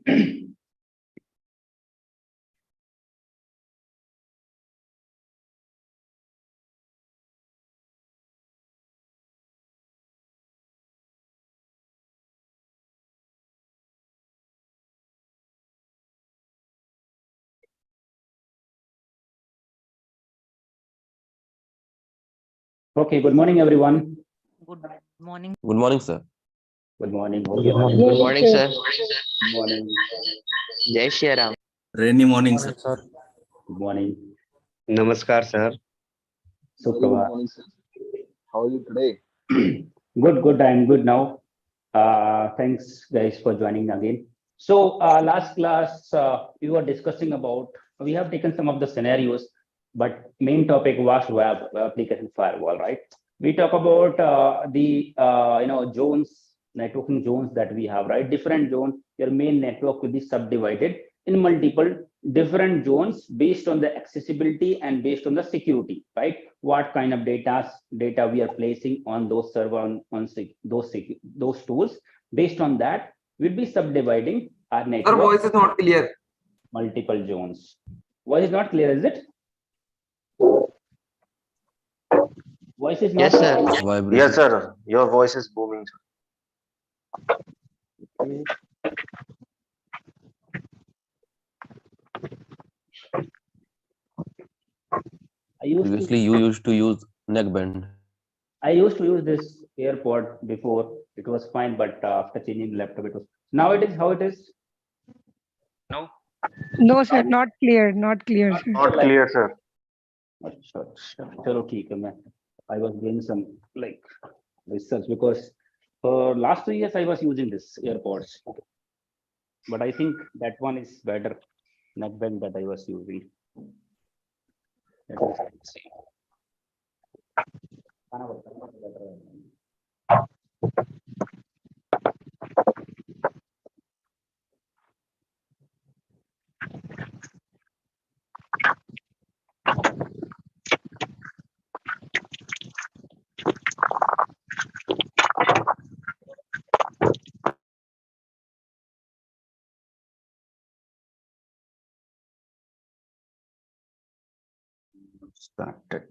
Okay, good morning, everyone. Good morning. Good morning, sir. Good morning. Good morning. Good morning, sir. Good morning. Jai Shri Ram. Rainy morning, sir. Good morning. Namaskar, sir. Suprabhat. How are you today? Good. I'm good now. Thanks, guys, for joining again. So, last class, we were discussing about, we have taken some of the scenarios, but main topic was web application firewall, right? We talk about the zones, networking zones that we have, right? Different zones, your main network will be subdivided in multiple different zones based on the accessibility and based on the security, right? What kind of data we are placing on those server on those tools. Based on that, we'll be subdividing our network. Our voice is not clear. Multiple zones. Voice is not clear, is it? Voice is not. Yes, sir. Vibration. Yes, sir. Your voice is booming. Previously, you used to use neckband. I used to use this AirPod before. It was fine, but after changing the laptop, it was. Now it is how it is. No. No, sir, not clear, not clear, sir. Not clear, sir. Chalo, theek hai, I was doing some like research because for last 2 years I was using this AirPods, but I think that one is better neckband that I was using. Let's see. Started.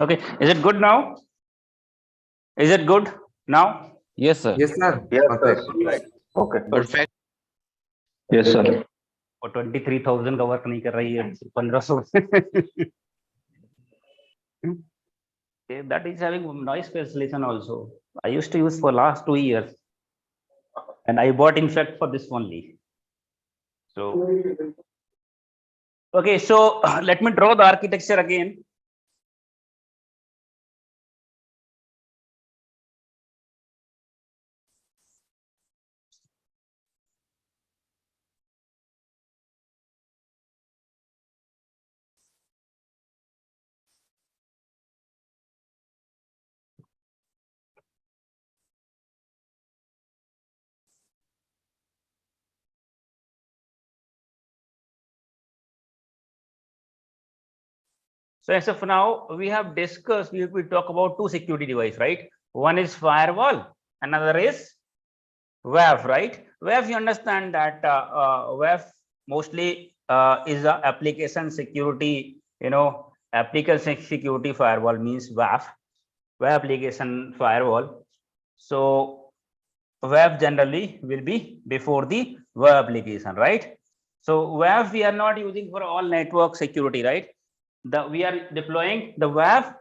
Okay, is it good now? Is it good now? Yes, sir. Yes, sir. Yes, Perfect. sir. Right. Okay. Perfect. Yes, sir. और 23,000 का work नहीं कर रही है 1500. Okay, that is having noise cancellation also. I used to use for last 2 years, and I bought in fact for this only. So okay, so let me draw the architecture again. So as of now, we have discussed, we talk about two security devices, right? One is firewall, another is WAF, right? WAF, you understand that WAF mostly is a application security, application security firewall means WAF, web application firewall. So WAF generally will be before the web application, right? So WAF we are not using for all network security, right? We are deploying the WAF,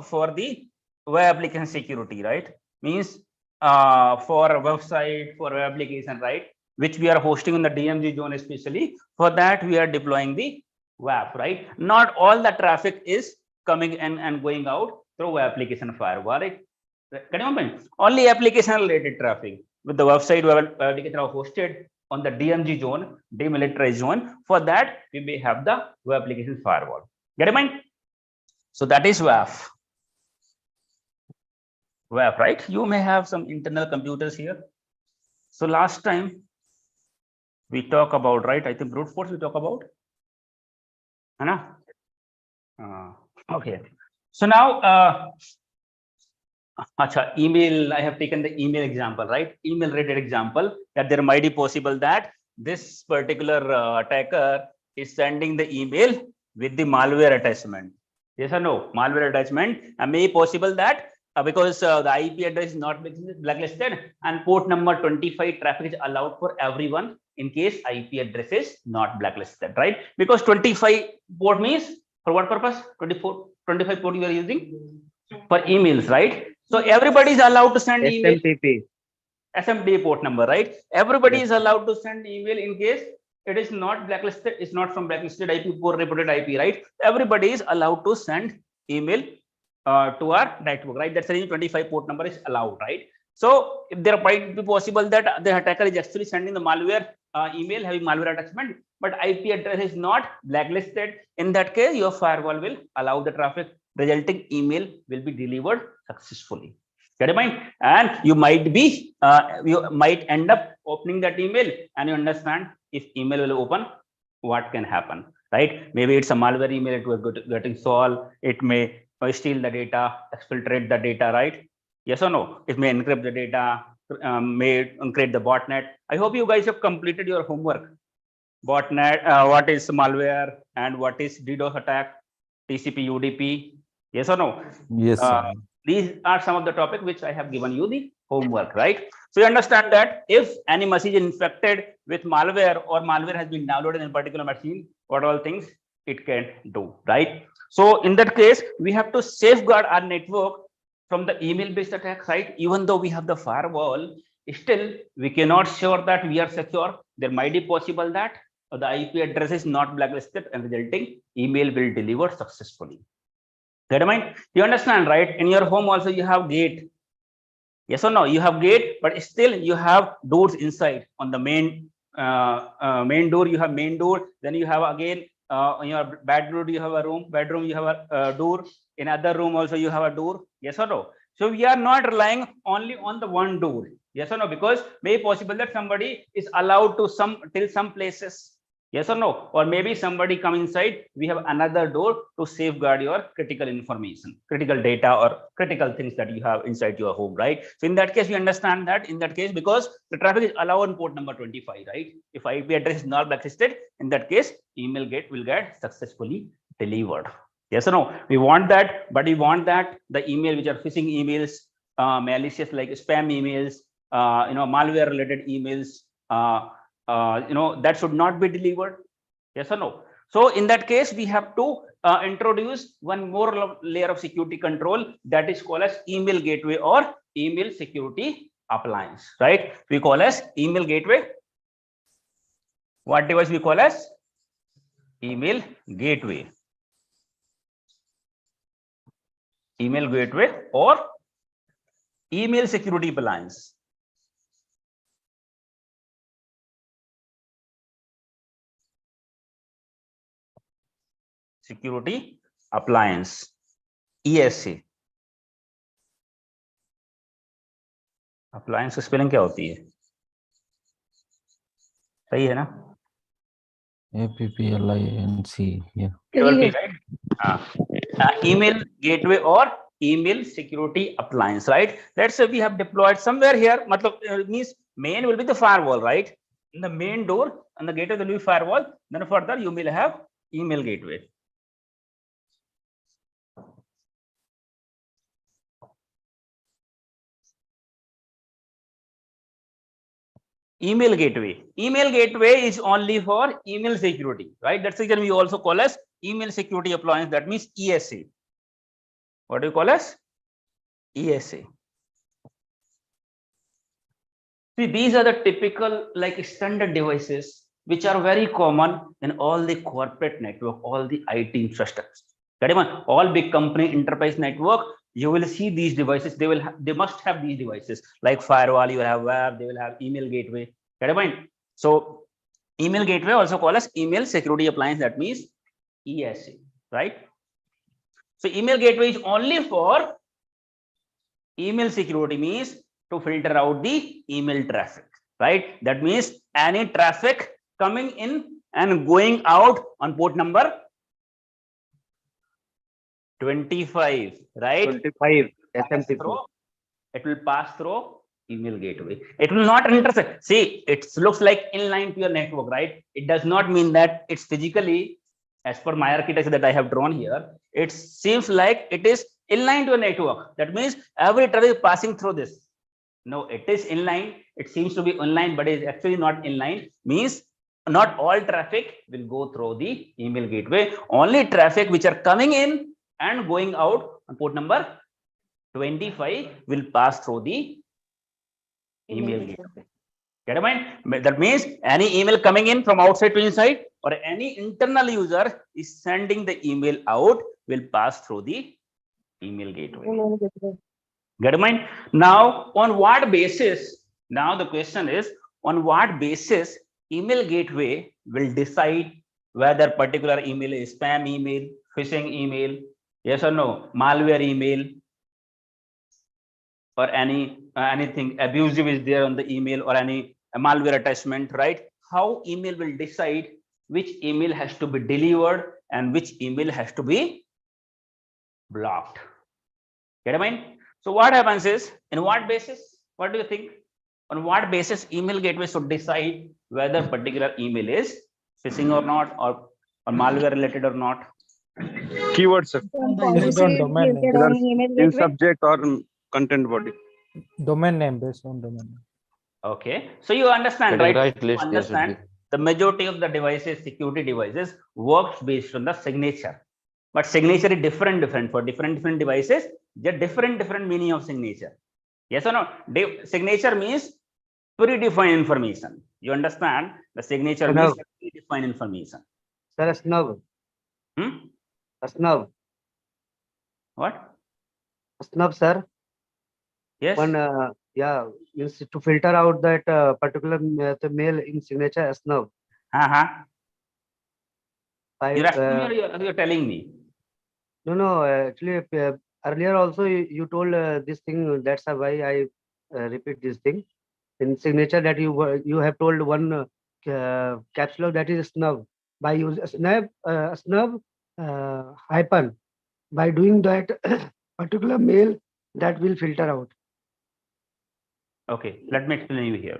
for the web application security, right? Means for a website, for web application, right? Which we are hosting in the DMZ zone, especially for that we are deploying the WAF, right? Not all the traffic is coming and going out through web application firewall, right? Only application related traffic with the website web application are hosted on the DMZ zone, demilitarized zone. For that, we may have the web application firewall. Get in mind? So that is WAF. WAF, right? You may have some internal computers here. So last time we talk about, right? I think brute force we talk about. है ना? Okay. So now, email. I have taken the email example, right? Email related example, that there might be possible that this particular attacker is sending the email with the malware attachment. Yes or no? Malware attachment, and may be possible that because the IP address is not blacklisted and port number 25 traffic is allowed for everyone in case IP address is not blacklisted, right? Because 25 port means for what purpose? 25 port you are using for emails, right? So everybody is allowed to send email. SMTP port number, right? Everybody is allowed to send email in case it is not blacklisted, it's not from blacklisted IP, poor reported IP, right? Everybody is allowed to send email to our network, right? That's the reason 25 port number is allowed, right? So if there might be possible that the attacker is actually sending the malware email having malware attachment, but IP address is not blacklisted, in that case your firewall will allow the traffic, resulting email will be delivered successfully. Get in mind? And you might be you might end up opening that email, and you understand if email will open, what can happen, right? Maybe it's a malware email, it was getting solved, it may steal the data, exfiltrate the data, right? Yes or no? It may encrypt the data, may create the botnet. I hope you guys have completed your homework. Botnet, what is malware and what is DDoS attack, TCP, UDP. Yes or no? Yes, sir. These are some of the topics which I have given you the homework, right? So you understand that if any machine is infected with malware or malware has been downloaded in a particular machine, what all things it can do, right? So in that case, we have to safeguard our network from the email-based attack, right? Even though we have the firewall, still we cannot sure that we are secure. There might be possible that the IP address is not blacklisted, and resulting email will deliver successfully. Get in mind? You understand, right? In your home also you have gate. Yes or no? You have gate, but still you have doors inside. On the main main door, you have main door. Then you have again in your bedroom you have a room. Bedroom you have a door. In other room also you have a door. Yes or no? So we are not relying only on the one door. Yes or no? Because maybe possible that somebody is allowed to till some places. Yes or no? Or maybe somebody come inside, we have another door to safeguard your critical information, critical data, or critical things that you have inside your home, right? So in that case, we understand that in that case, because the traffic is allowed on port number 25, right? If IP address is not blacklisted, in that case, email will get successfully delivered. Yes or no? We want that, but we want that the email which are phishing emails, malicious like spam emails, malware related emails, that should not be delivered. Yes or no? So in that case, we have to introduce one more layer of security control, that is called as email gateway or email security appliance, right? We call as email gateway. What device we call as email gateway? Email gateway or email security appliance. Security appliance, ESA. Appliance की spelling क्या होती है? सही है ना? APPLINC. Yeah. Email gateway or email security appliance, right? Let's say we have deployed somewhere here. Matlab means main will be the firewall, right? In the main door and the gateway will be firewall. Then further you will have email gateway. Email gateway. Email gateway is only for email security, right? That's the reason we also call as email security appliance. That means ESA. What do you call as? ESA. See, these are the typical like standard devices which are very common in all the corporate network, all the IT infrastructure. All big company enterprise network, you will see these devices. They must have these devices like firewall. You will have web. They will have email gateway. Get a point? So email gateway also called as email security appliance. That means ESA, right? So email gateway is only for email security, means to filter out the email traffic, right? That means any traffic coming in and going out on port number 25, right? 25 Pass SMTP. through, it will pass through email gateway. It will not intersect. See, it looks like inline to your network, right? It does not mean that it's physically, as per my architecture that I have drawn here, it seems like it is inline to a network. That means every traffic is passing through this. No, it is inline. It seems to be inline, but it is actually not inline. Means not all traffic will go through the email gateway. Only traffic which are coming in and going out on port number 25 will pass through the email gateway. Get a mind? That means any email coming in from outside to inside, or any internal user is sending the email out, will pass through the email gateway. Get a mind? Now, on what basis? Now the question is, on what basis email gateway will decide whether particular email is spam email, phishing email, yes or no, malware email, or anything abusive is there on the email, or any malware attachment, right? How email will decide which email has to be delivered and which email has to be blocked. Get a mind? So what happens is, in what basis? What do you think? On what basis email gateway should decide whether particular email is phishing or not, or malware related or not? Keyword, sir. Some Based on policy domain name. created on email In gateway. subject or content body. Domain name, based on domain name. Okay, so you understand, right? Categorized You list there should understand the majority of the devices, security devices, works based on the signature. But signature is different for different devices. There are different meaning of signature. Yes or no? Signature means predefined information. You understand? The signature means predefined information. Sir, snub. Snub. What? Snub, sir. Yes. One, yeah, means to filter out that particular the mail in signature snub. You're asking me or you're telling me? No, actually, earlier also you told this thing. That's why I repeat this thing. In signature that you have told one caps lock, that is snub. By using snub hyphen, by doing that particular mail, that will filter out. Okay, let me explain you here.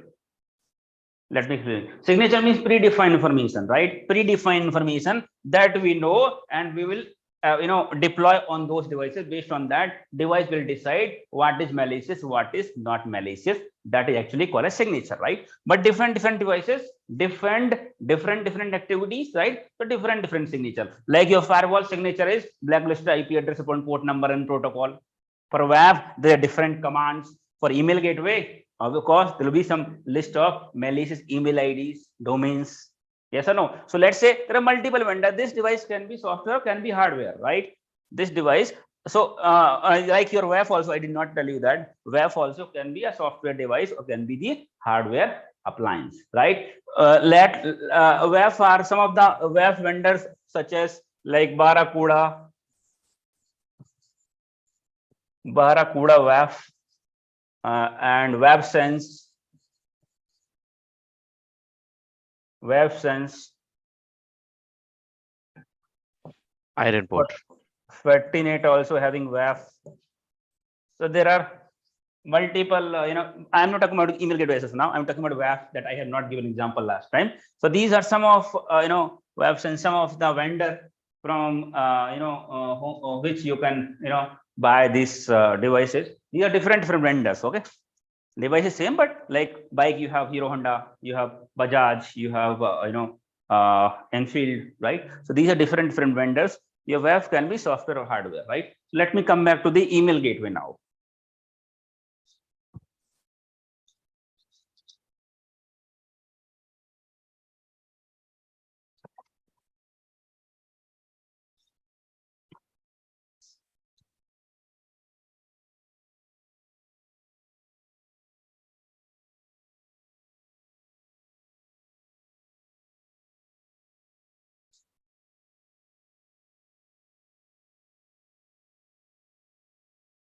Let me explain. Signature means predefined information, right? Predefined information that we know, and we will deploy on those devices. Based on that, device will decide what is malicious, what is not malicious. That is actually called a signature, right? But different devices, different activities, right? So different signature. Like your firewall signature is blacklisted IP address upon port number and protocol. For web, there are different commands. For email gateway, of course, there will be some list of malicious email IDs, domains. Yes or no? So let's say there are multiple vendors. This device can be software, can be hardware, right? This device. So like your WAF also, I did not tell you that WAF also can be a software device or can be the hardware appliance, right? WAF are some of the WAF vendors such as like Barracuda WAF and WebSense. Ironport. Fortinet also having WAF. So there are multiple, I'm not talking about email gateways now. I'm talking about WAF that I have not given example last time. So these are some of, WAFs and some of the vendor from, which you can, buy these devices. These are different vendors, okay? Device is same, but like bike, you have Hero Honda, you have Bajaj, you have, Enfield, right? So these are different vendors. Your WAF can be software or hardware, right? So let me come back to the email gateway now.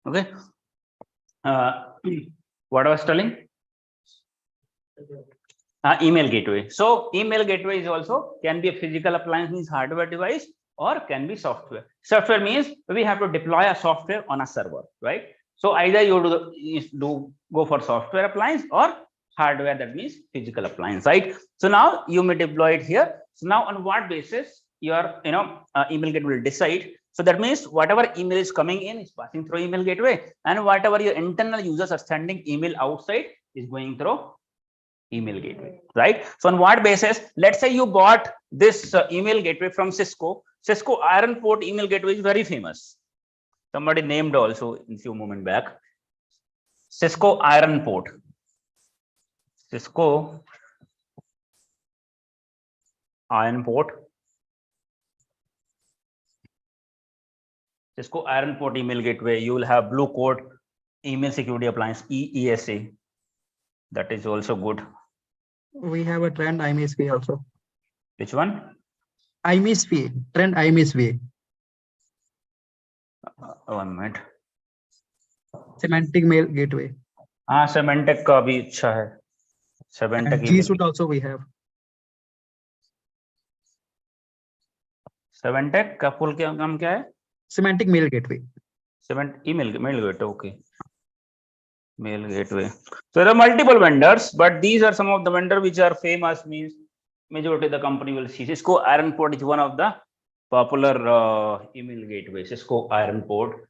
Okay. What I was telling? Email gateway. So email gateway is also can be a physical appliance, means hardware device, or can be software. Software means we have to deploy a software on a server, right? So either you go for software appliance or hardware, that means physical appliance, right? So now you may deploy it here. So now on what basis your email gateway will decide? So that means whatever email is coming in is passing through email gateway, and whatever your internal users are sending email outside is going through email gateway, right? So on what basis? Let's say you bought this email gateway from Cisco. Cisco Iron Port email gateway is very famous. Somebody named also in few moments back. Cisco Iron Port. Cisco Iron Port. Cisco Iron Port email gateway. You will have Blue Coat email security appliance, ESA. That is also good. We have a trend IMSV also. Which one? IMSV, trend IMSV. 1 minute. Semantic mail gateway. हाँ सेमेंटेक का भी अच्छा है. सेमेंटेक G suite also we have. सेमेंटेक का full क्या नाम क्या है? Semantic mail gateway. Email gateway. Okay. Mail gateway. So there are multiple vendors, but these are some of the vendors which are famous. Means majority of the company will see. Cisco Iron Port is one of the popular email gateway. Cisco Iron Port.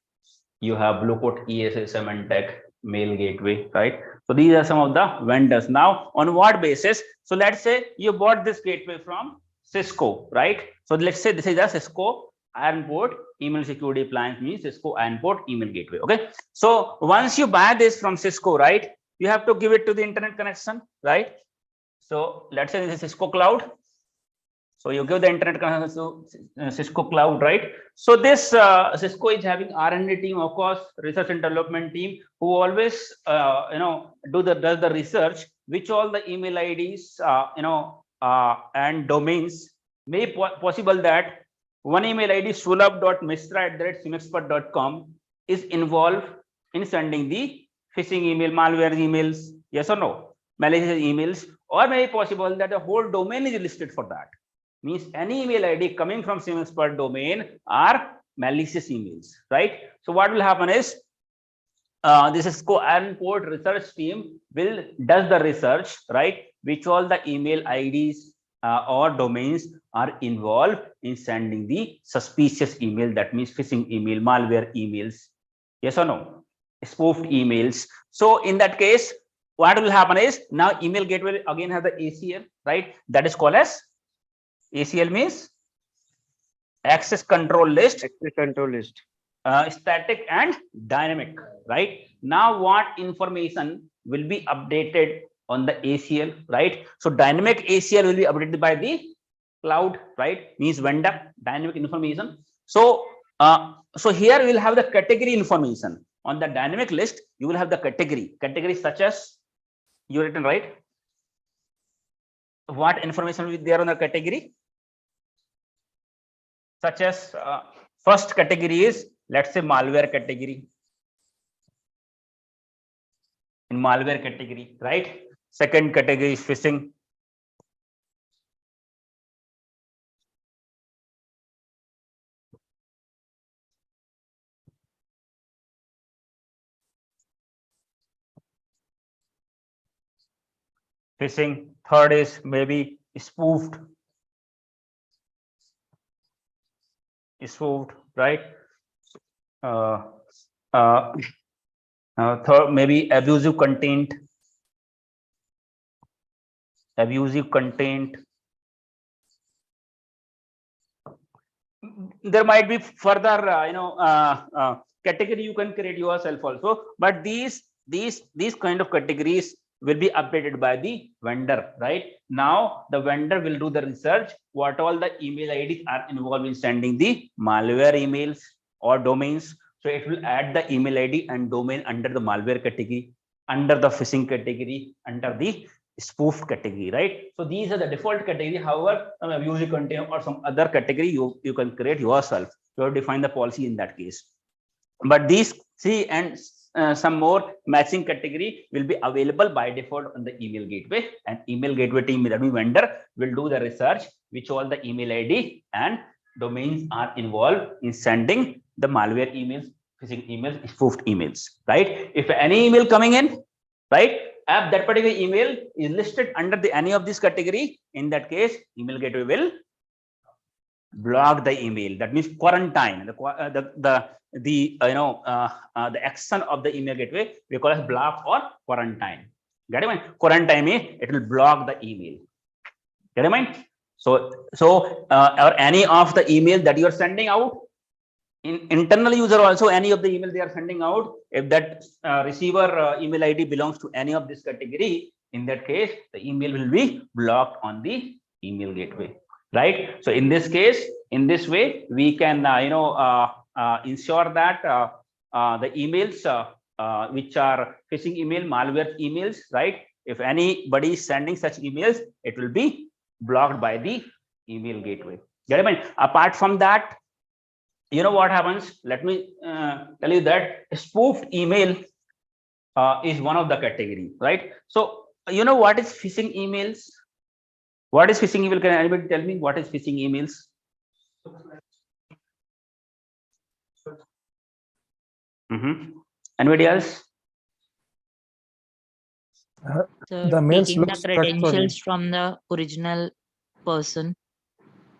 You have Blue Coat, ESA, Symantec, Mail Gateway, right? So these are some of the vendors. Now, on what basis? So let's say you bought this gateway from Cisco, right? So let's say this is a Cisco Iron Port email security appliance, means Cisco Iron Port email gateway. Okay. So once you buy this from Cisco, right, you have to give it to the internet connection, right? So let's say this is Cisco Cloud. So you give the internet connection to Cisco Cloud, right? So this Cisco is having R&D team, of course, research and development team, who always does the research which all the email IDs and domains may possible that one email ID sulabh.misra@siemexpert.com is involved in sending the phishing email, malware emails, yes or no, malicious emails, or maybe possible that the whole domain is listed for that. Means any email ID coming from SIEM XPERT domain are malicious emails, right? So what will happen is this Cisco Iron Port research team does the research, right? Which all the email IDs or domains are involved in sending the suspicious email, that means phishing email, malware emails, yes or no, spoofed emails. So in that case, what will happen is now email gateway again has the ACL, right? That is called as ACL means access control list. Access control list. Static and dynamic, right? Now what information will be updated on the ACL, right? So dynamic ACL will be updated by the cloud, right? Means vendor dynamic information. So so here we will have the category information on the dynamic list. You will have the categories such as you written, right? What information will be there on the category? Such as first category is, let's say, malware category. In malware category, right? Second category is phishing. Phishing. Third is maybe spoofed. Spoofed, right? Third, maybe abusive content. Abusive content. There might be further, category you can create yourself also. But these kind of categories will be updated by the vendor, right? Now the vendor will do the research. What all the email IDs are involved in sending the malware emails or domains. So it will add the email ID and domain under the malware category, under the phishing category, under the spoof category, right? So these are the default category. However, some abusive content or some other category you can create yourself. You have to define the policy in that case. But these three and some more matching category will be available by default on the email gateway, and email gateway team, that means vendor, will do the research which all the email ID and domains are involved in sending the malware emails, phishing emails, spoofed emails, right? If any email coming in, right, if that particular email is listed under the any of this category, in that case, email gateway will block the email. That means quarantine. The action of the email gateway we call as block or quarantine. Get it? Quarantine means it will block the email. Get it? Or any of the email that you are sending out, internal user also, any of the email they are sending out, if that receiver email ID belongs to any of this category, in that case, the email will be blocked on the email gateway, right? So in this case, in this way, we can ensure that the emails which are phishing email, malware emails, right? If anybody is sending such emails, it will be blocked by the email gateway. Get it? Apart from that, you know what happens? Let me tell you that spoofed email is one of the category, right? So you know what is phishing emails? What is phishing email? Can anybody tell me what is phishing emails? Anybody else? So The mails taking the looks trustworthy. credentials from the original person.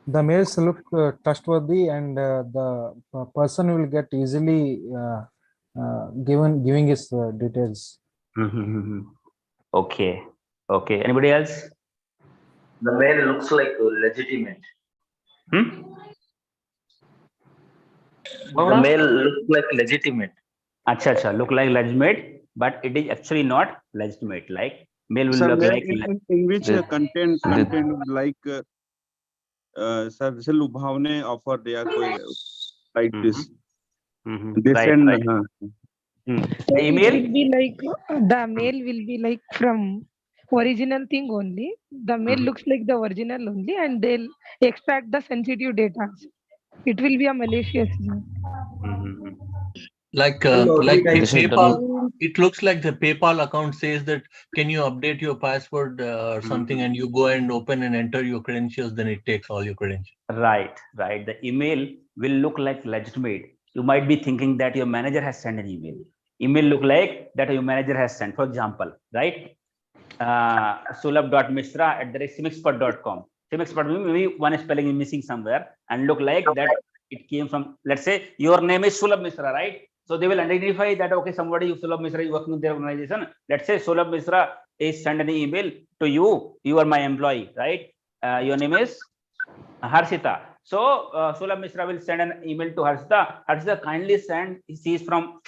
The mails look trustworthy, and the person will get easily giving his details. Okay. Okay. Anybody else? The mail looks like legitimate. The mail looks like legitimate. Acha, look like legitimate, but it is actually not legitimate. Like mail will Sir, look mail like in which content like sir, जैसे लुभावने offer दिया कोई like this. They right, send. right. So Email? it will be like the mail will be like from original thing only. The mail looks like the original only, and they'll extract the sensitive data. It will be a malicious. Like PayPal, it looks like the PayPal account says that, can you update your password or something, and you go and open and enter your credentials, then it takes all your credentials. Right. The email will look like legitimate. You might be thinking that your manager has sent an email. Email look like that your manager has sent. For example, right? sulabh.mishra@simexpert.com. SIEM XPERT, maybe one spelling is missing somewhere, and look like that it came from, let's say your name is Sulabh Mishra, right? So they will identify that, okay, somebody, Sulabh Mishra, is working with their organization. Let's say Sulabh Mishra is sent an email to you. You are my employee, right? Your name is Harshita. So Sulabh Mishra will send an email to Harshita. Harshita, kindly send. She is from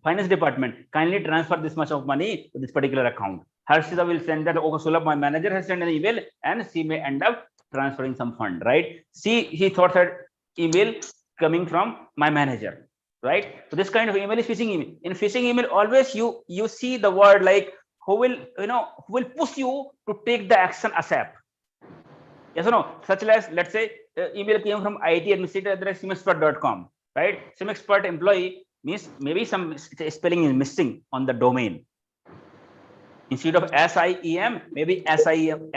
finance department. Kindly transfer this much of money to this particular account. Harshita will send that. Okay, Sulabh, my manager has sent an email, and she may end up transferring some fund, right? He thought that email coming from my manager, right? So this kind of email is phishing email. In phishing email, always you see the word like who will push you to take the action ASAP. Yes or no? Such as, let's say, email came from IT@simexpert.com, right? SIEM XPERT employee means maybe some spelling is missing on the domain. Instead of SIEM, maybe SIEM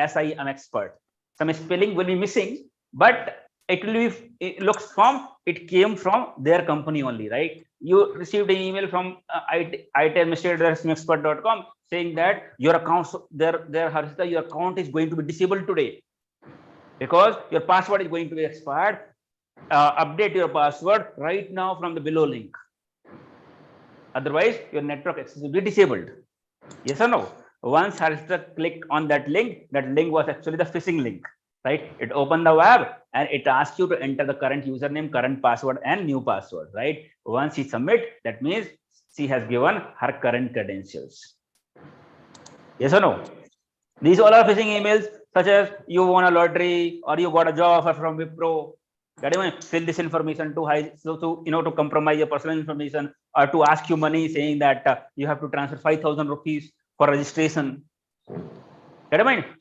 expert. Some spelling will be missing, but it will be, it came from their company only, right? You received an email from IT@simexpert.com saying that your account, Harshita, your account is going to be disabled today because your password is going to be expired. Update your password right now from the below link. Otherwise, your network access will be disabled. Yes or no? Once Harshita clicked on that link was actually the phishing link, right? It opened the web and it asks you to enter the current username, current password, and new password, right? Once she submit, that means she has given her current credentials. Yes or no? These all are phishing emails, such as you won a lottery or you got a job offer from Wipro. Fill this information to compromise your personal information, or to ask you money, saying that you have to transfer 5,000 rupees for registration.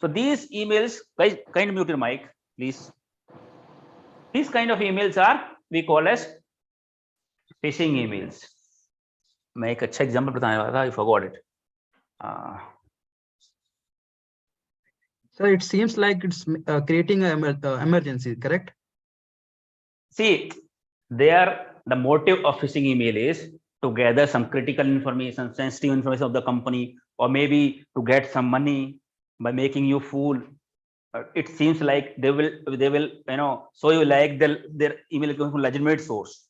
So these emails, guys, kind of mute your mic, please. These kind of emails we call as phishing emails. मैं एक अच्छा example बताने वाला था, I forgot it. So it seems like it's creating an emergency, correct? See, the motive of phishing email is to gather some critical information, sensitive information of the company, or maybe to get some money by making you fool. It seems like they will show you like their email is coming from legitimate source.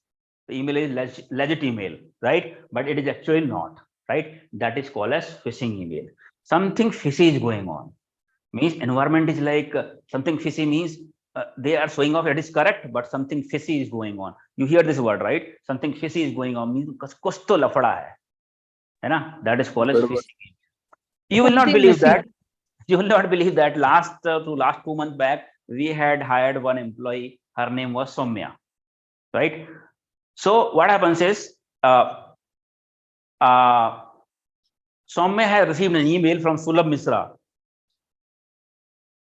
The email is legit email, right? But it is actually not, right? That is called as phishing email. Something fishy is going on. Means environment is like something fishy means they are showing off it is correct, but something fishy is going on. You hear this word, right? Something fishy is going on means kuch to lafada hai na? That is called as phishing. You will not Something believe messy. that. You will not believe that last 2 months back we had hired one employee. Her name was Soumya, right? So what happens is Soumya had received an email from Sulabh Misra.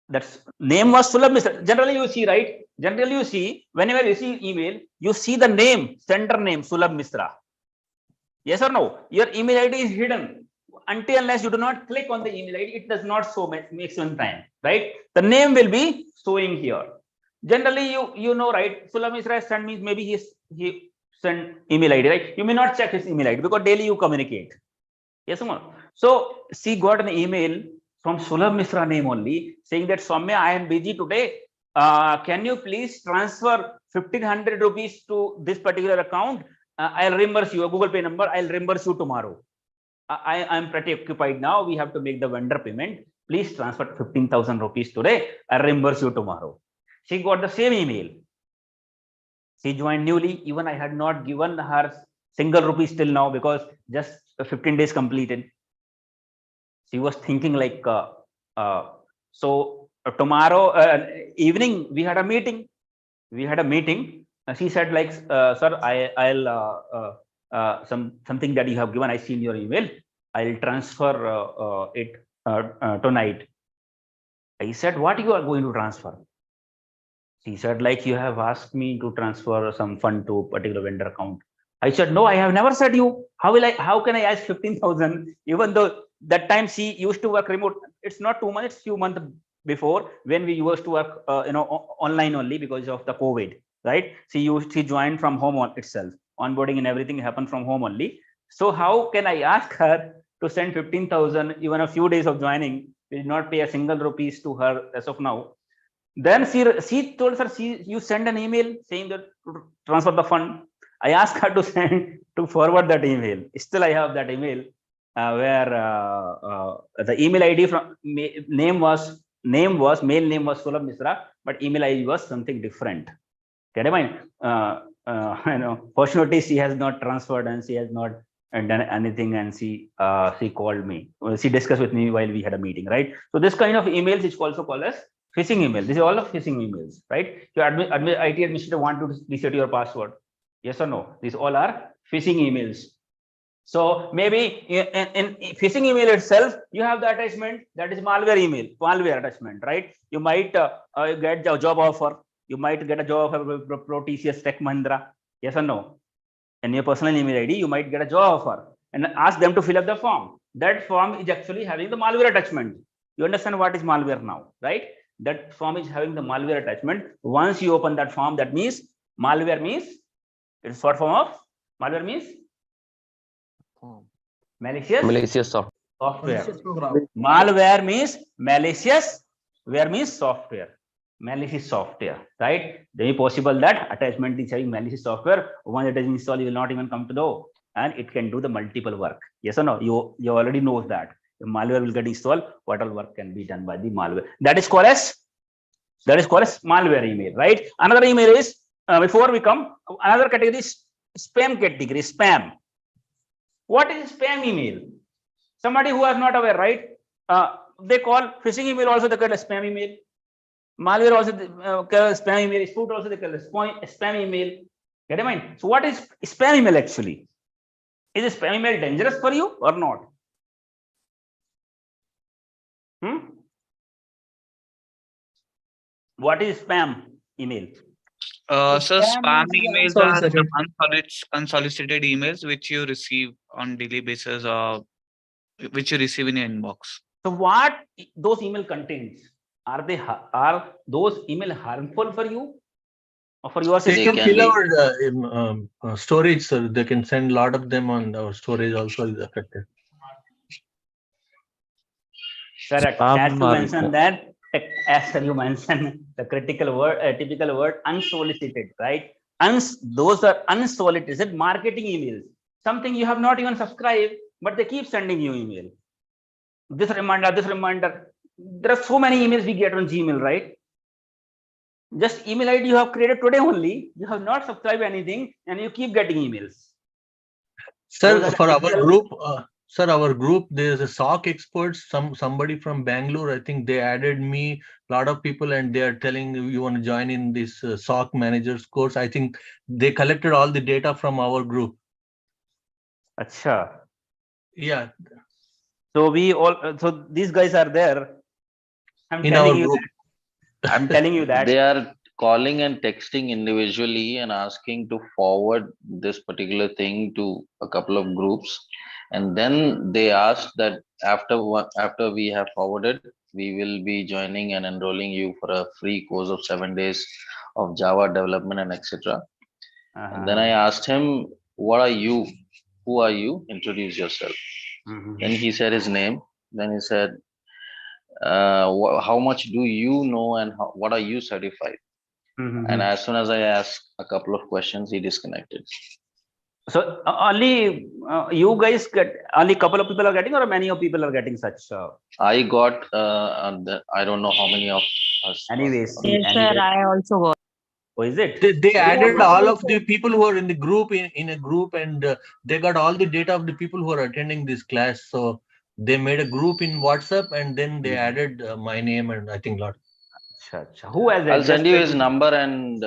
That name was Sulabh Misra. Generally you see, right? Generally you see whenever you see email, you see the name, sender name Sulabh Misra. Yes or no? Your email ID is hidden. Until unless you do not click on the email ID, it does not show maximum time, right? The name will be showing here. Generally, you know, right? Sulabh Misra sent means maybe he sent email ID, right? You may not check his email ID because daily you communicate. Yes or no? So she got an email from Sulabh Misra name only saying that Soumya, I am busy today. Can you please transfer 1,500 rupees to this particular account? I'll reimburse you a Google Pay number. I'll reimburse you tomorrow. I'm pretty occupied now. We have to make the vendor payment. Please transfer 15,000 rupees today. I'll reimburse you tomorrow. She got the same email. She joined newly. Even I had not given her single rupees till now because just 15 days completed. She was thinking like, tomorrow evening we had a meeting. She said like, sir, I'll something that you have given, I see in your email, I'll transfer it tonight. I said, what you are going to transfer? She said like, you have asked me to transfer some fund to a particular vendor account. I said, no, I have never said you. How can I ask 15,000? Even though that time she used to work remote. It's not 2 months, it's few months before when we used to work online only because of the COVID, right? She joined from home itself. Onboarding and everything happened from home only. So how can I ask her to send 15,000 even a few days of joining? We did not pay a single rupees to her as of now. Then she told her, you send an email saying that to transfer the fund. I asked her to forward that email. Still I have that email where the email ID from mail name was Sulabh Misra, but email ID was something different. Get mind? Fortunately, she has not transferred and she has not done anything, and she called me. She discussed with me while we had a meeting, right? So this kind of emails is also called as phishing email. This is all of phishing emails, right? Your IT administrator want to reset your password. Yes or no? These all are phishing emails. So maybe in phishing email itself, you have the attachment that is malware email, malware attachment, right? You might get a job offer. You might get a job offer pro TCS Tech Mahindra. Yes or no? In your personal email ID, you might get a job offer and ask them to fill up the form. That form is actually having the malware attachment. You understand what is malware now, right? That form is having the malware attachment. Once you open that form, that means malware means it's short form of malware means malicious software. Malware means malicious. Where means software. Malicious software, right? Then it's possible that attachment is having malicious software. Once it is installed, you will not even come to know, and it can do the multiple work. Yes or no? You already know that. The malware will get installed. What all work can be done by the malware? That is called as malware email, right? Another email is before we come, another category is spam category. Spam. What is spam email? Somebody who is not aware, right? They call phishing email also they call a spam email. Malware also call spam email. Spoofed also they call a spam email. Get in mind? So what is spam email actually? Is spam email dangerous for you or not? What is spam email? So spam emails are Sorry. the unsolicited emails which you receive on daily basis or which you receive in your inbox. So what those email contains? Are those email harmful for you for your They system? can fill our storage, sir. They can send a lot of them on our storage also is affected. Correct. As you mentioned that, as you mentioned the critical word, typical word, unsolicited, right? Those are unsolicited marketing emails. Something you have not even subscribed, but they keep sending you email. This reminder, this reminder. There are so many emails we get on Gmail, right? Just email ID you have created today only. You have not subscribed anything, and you keep getting emails. Sir, for our group, our group, there's a SOC experts. Somebody from Bangalore, I think they added me. A lot of people, and they are telling you want to join in this SOC managers course. I think they collected all the data from our group. Acha. Yeah. So we all. So these guys are there. I'm telling you that they are calling and texting individually and asking to forward this particular thing to a couple of groups, and then they asked that after we have forwarded, we will be joining and enrolling you for a free course of 7 days of Java development and etc. And then I asked him, what are you, who are you, introduce yourself. Then he said his name. Then he said, how much do you know and what are you certified? And as soon as I asked a couple of questions, he disconnected. So only you guys get, only couple of people are getting, or many of people are getting such? I got I don't know how many of us. Anyways, yes, sir, I also got. Oh, is it? They added all of the people who are in the group in a group, and they got all the data of the people who are attending this class. So they made a group in WhatsApp, and then they added my name and I think a lot. Who has that? I'll send you his number and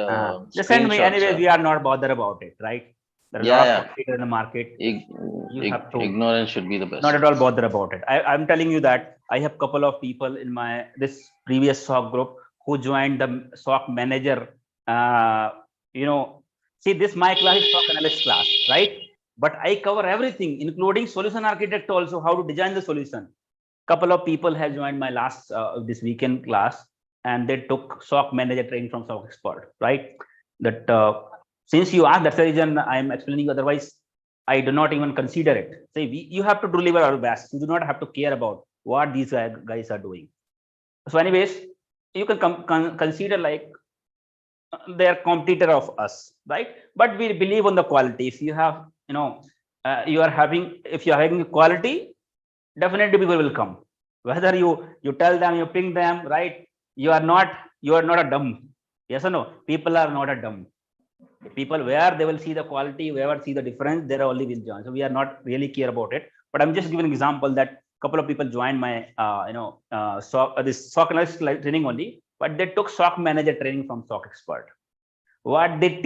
just send me. Anyways, we are not bothered about it, right? There are a lot of competitors in the market. You have to, ignorance should be the best. Not at all bothered about it. I'm telling you that I have a couple of people in this previous SOC group who joined the SOC manager. See, this my class is SOC analyst class, right? But I cover everything, including solution architect also, how to design the solution. Couple of people have joined my last this weekend class, and they took SOC manager training from SOC expert, right? That since you asked, that's the reason I'm explaining. Otherwise, I do not even consider it. Say, you have to deliver our best. You do not have to care about what these guys are doing. So anyways, you can consider like they are competitor of us, right? But we believe on the quality. If you have, if you are having quality, definitely people will come. Whether you tell them, you ping them, right? You are not a dumb. Yes or no? People are not a dumb. People where they will see the quality, wherever see the difference, there only will join. So we are not really care about it. But I'm just giving an example that a couple of people joined my this SOC analyst training only, but they took SOC manager training from SOC expert. What they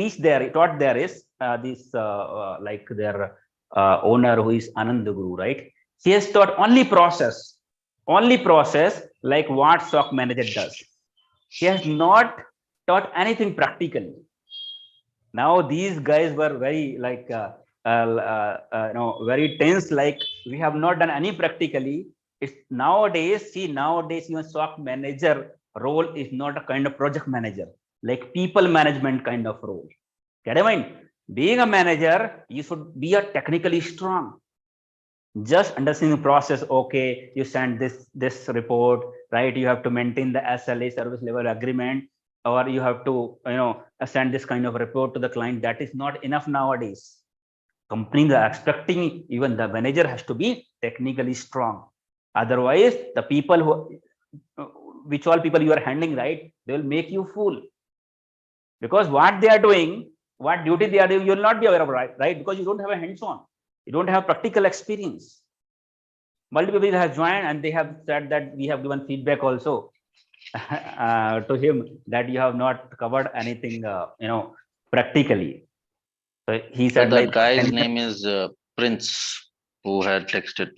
taught there is this like their owner, who is Anand Guru, right? He has taught only process like what SOC manager does. He has not taught anything practically. Now these guys were very like very tense, like we have not done any practically. It's nowadays even SOC manager role is not a kind of project manager, like people management kind of role. Get in mind, being a manager, you should be a technically strong. Just understanding the process. Okay, you send this report, right? You have to maintain the SLA, service level agreement, or you have to send this kind of report to the client. That is not enough nowadays. Companies are expecting even the manager has to be technically strong. Otherwise, the people which all people you are handling, right, they will make you fool. Because what they are doing, what duty they are doing, you will not be aware of, right? Because you don't have a hands-on. You don't have practical experience. Multiple people have joined, and they have said that we have given feedback also to him that you have not covered anything, practically. So he said that guy's name is Prince, who had texted.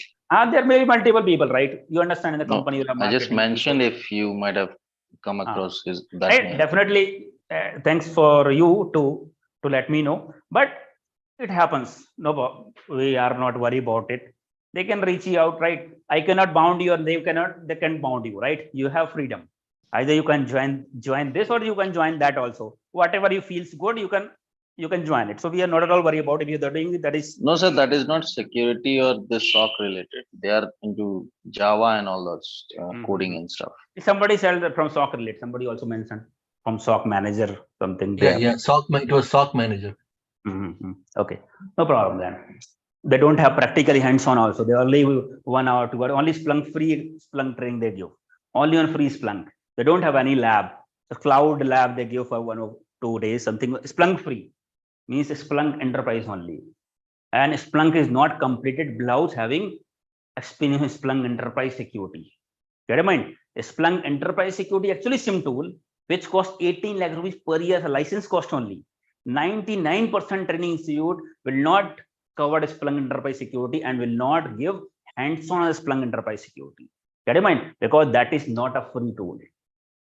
There may be multiple people, right? You understand, in the company. I just mentioned people. If you might have come across that name. Definitely. Thanks for you to let me know. But it happens. No, we are not worried about it. They can reach you out, right? I cannot bound you, and they can bound you, right? You have freedom. Either you can join this, or you can join that also. whatever you feels good, you can join it. So we are not at all worried about if you're doing it. That is No, sir, that is not security or the SOC related. They are into Java and all that coding and stuff. Somebody said that from SOC related. Somebody also mentioned from SOC manager something. Yeah, SOC. It was SOC manager. Okay, no problem then. They don't have practically hands-on also. They only 1 hour, 2 hours. Only free Splunk training they give. Only on free Splunk. They don't have any lab. The cloud lab they give for 1 or 2 days. Something Splunk free means Splunk enterprise only. And Splunk is not completed without having experience Splunk enterprise security. Get in mind, Splunk enterprise security actually SIM tool, which costs 18 lakh rupees per year as a license cost only. 99% training institute will not cover Splunk enterprise security and will not give hands-on Splunk enterprise security. Get in mind, because that is not a free tool.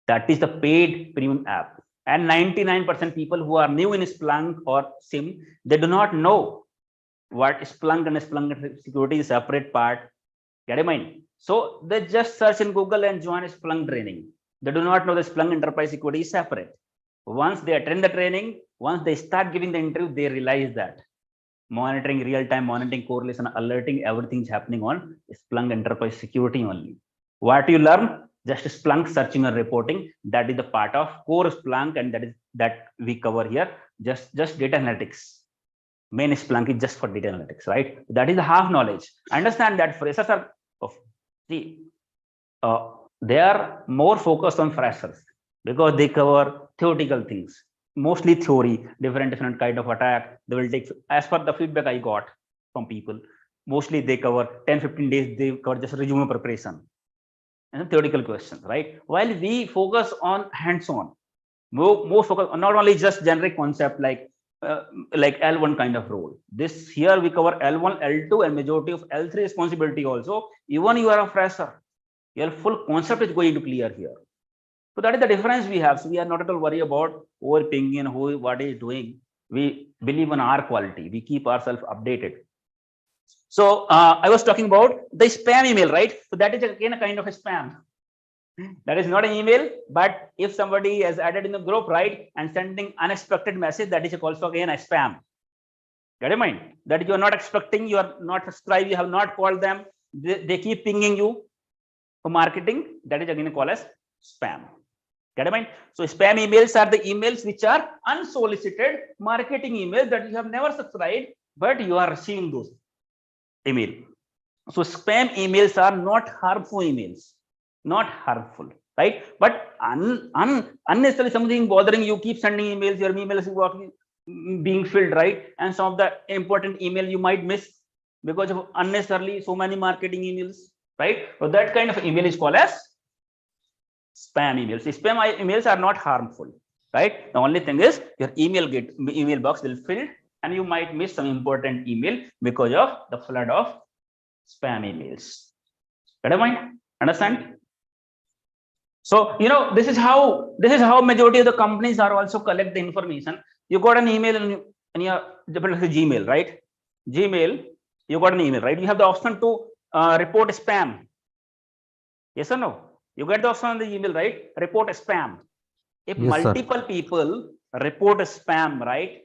That is the paid premium app. And 99% people who are new in Splunk or SIM, they do not know what Splunk and Splunk security is separate part. Get in mind. So they just search in Google and join Splunk training. They do not know the Splunk enterprise security is separate. Once they attend the training, once they start giving the interview, they realize that monitoring, real-time monitoring, correlation, alerting, everything is happening on Splunk enterprise security only. What you learn? Just Splunk searching and reporting. That is the part of core Splunk, and that we cover here. Just data analytics. Main Splunk is just for data analytics, right? That is the half knowledge. Understand that freshers are they are more focused on freshers because they cover theoretical things, mostly theory, different kind of attack. They will take, as per the feedback I got from people, mostly they cover 10-15 days. They cover just resume preparation and theoretical questions, right? While we focus on hands-on, more focus on not only just generic concept like L1 kind of role. This here we cover L1, L2, and majority of L3 responsibility also. Even you are a fresher, your full concept is going to clear here. So that is the difference we have. So we are not at all worried about overpinging and who what is doing. We believe in our quality. We keep ourselves updated. So I was talking about the spam email, right? So that is again a kind of a spam. That is not an email, but if somebody has added in the group, right, and sending unexpected message, that is also again a spam. Get in mind that you are not expecting, you are not subscribed, you have not called them, they keep pinging you for marketing. That is again called as spam. Get in mind. So spam emails are the emails which are unsolicited marketing emails that you have never subscribed, but you are receiving those email. So spam emails are not harmful emails. Not harmful, right? But unnecessarily something bothering you, keep sending emails, your email is being filled, right? And some of the important email you might miss because of unnecessarily so many marketing emails, right? So that kind of email is called as spam emails. Spam emails are not harmful, right? The only thing is your email box will fill and you might miss some important email because of the flood of spam emails. Got it, mind? Understand? So, you know, this is how majority of the companies are also collect the information. You got an email in your Gmail, right? Gmail, you got an email, right? You have the option to report spam. Yes or no? You get the option on the email, right? Report spam. If Yes, multiple people report spam, right?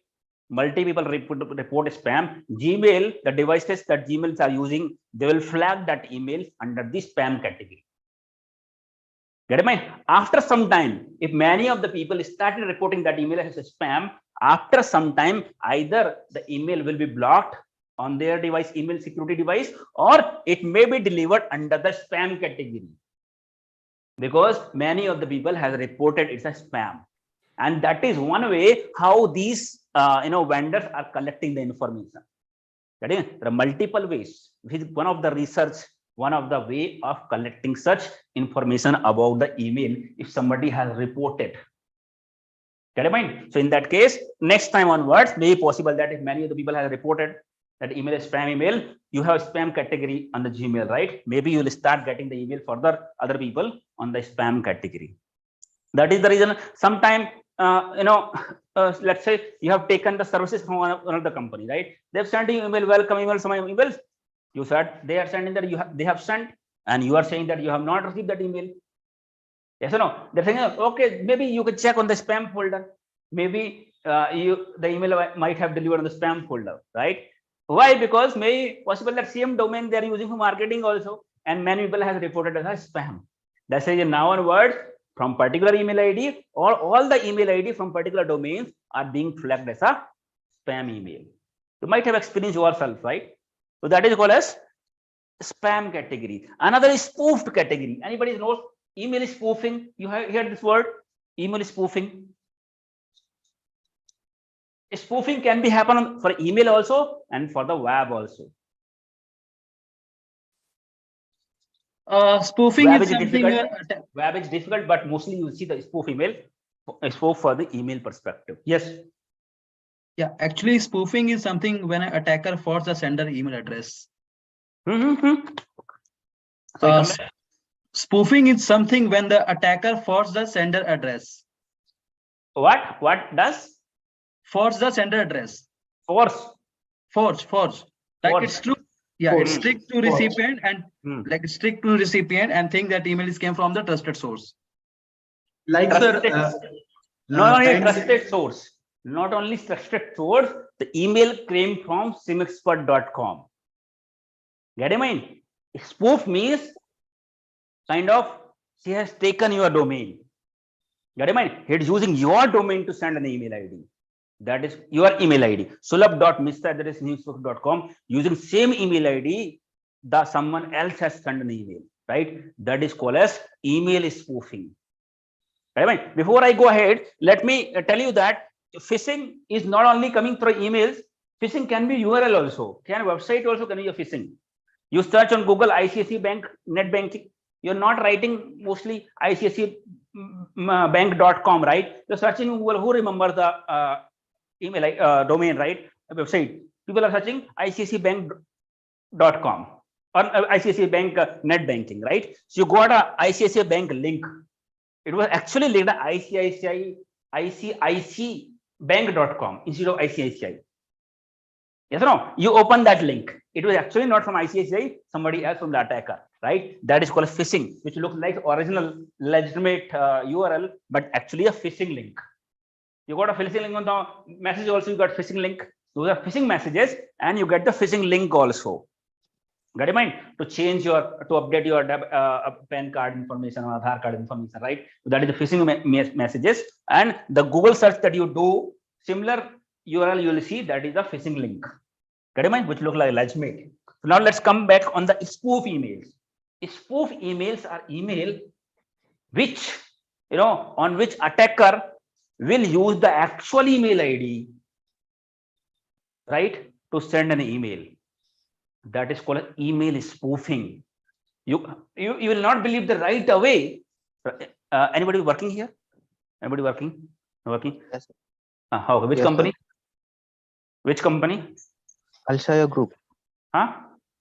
Multiple people report spam, Gmail, the devices that Gmails are using, they will flag that email under the spam category. Get in mind, after some time, if many of the people started reporting that email as a spam, after some time, either the email will be blocked on their device, email security device, or it may be delivered under the spam category. Because many of the people have reported it's a spam. And that is one way how these vendors are collecting the information. There are multiple ways. This is one of the research, one of the way of collecting such information about the email if somebody has reported. Get in mind? So in that case, next time onwards, may be possible that if many of the people have reported that email is spam email, you have a spam category on the Gmail, right? Maybe you will start getting the email for the other people on the spam category. That is the reason. Sometime, let's say you have taken the services from one of the company, right? They've sent you email, welcome email, some emails. You said they are sending that they have sent, and you are saying that you have not received that email. Yes or no? They're saying, okay, maybe you could check on the spam folder. maybe the email might have delivered on the spam folder, right? Why? Because may possible that same domain they are using for marketing also, and many people has reported as a spam. That's why now onwards, from particular email ID or all the email ID from particular domains are being flagged as a spam email. You might have experienced yourself, right? So that is called as spam category. Another is spoofed category. Anybody knows email is spoofing? You have heard this word? Email is spoofing. Spoofing can be happen for email also and for the web also. Spoofing Web is something. Web is difficult, but mostly you see the spoof email, spoof for the email perspective. Yes. Yeah, actually, spoofing is something when an attacker forces the sender email address. Spoofing is something when the attacker forces the sender address. What does? Force the sender address. Force. Like it's true. Yeah, it's strict to recipient and like strict to recipient and think that email is came from the trusted source. Like not only trusted source, not only trusted source, the email came from SIEMXPERT.com. Get in mind? Spoof means kind of she has taken your domain. Get in mind? It's using your domain to send an email ID. That is your email ID. sulabh.mr@newsbook.com. Using same email ID, someone else has sent an email, right? That is called as email spoofing. Right? Before I go ahead, let me tell you that phishing is not only coming through emails. Phishing can be URL also. Website also can be a phishing. You search on Google ICICI Bank net banking. You're not writing mostly ICICIbank.com, right? You're searching Google. Who remembers the email domain, right? A website. People are searching ICICIbank.com or ICICI Bank net banking, right? So you got a ICICI Bank link. It was actually linked to ICICIbank.com instead of ICICI. Yes or no? You open that link. It was actually not from ICICI, somebody else from the attacker, right? That is called phishing, which looks like original legitimate URL, but actually a phishing link. You got a phishing link on the message also, you got phishing link. Those are phishing messages, and you get the phishing link also. Got in mind? To change to update your PAN card information or Aadhaar card information, right? So that is the phishing messages. And the Google search that you do, similar URL you will see, that is the phishing link. Got in mind? Which look like legitimate. So now let's come back on the spoof emails. Spoof emails are email which, on which attacker will use the actual email ID, right, to send an email. That is called email spoofing. You will not believe the right away. Anybody working here? Anybody working? Yes. How? Which company? Sir. Which company? Akshaya Group. Huh?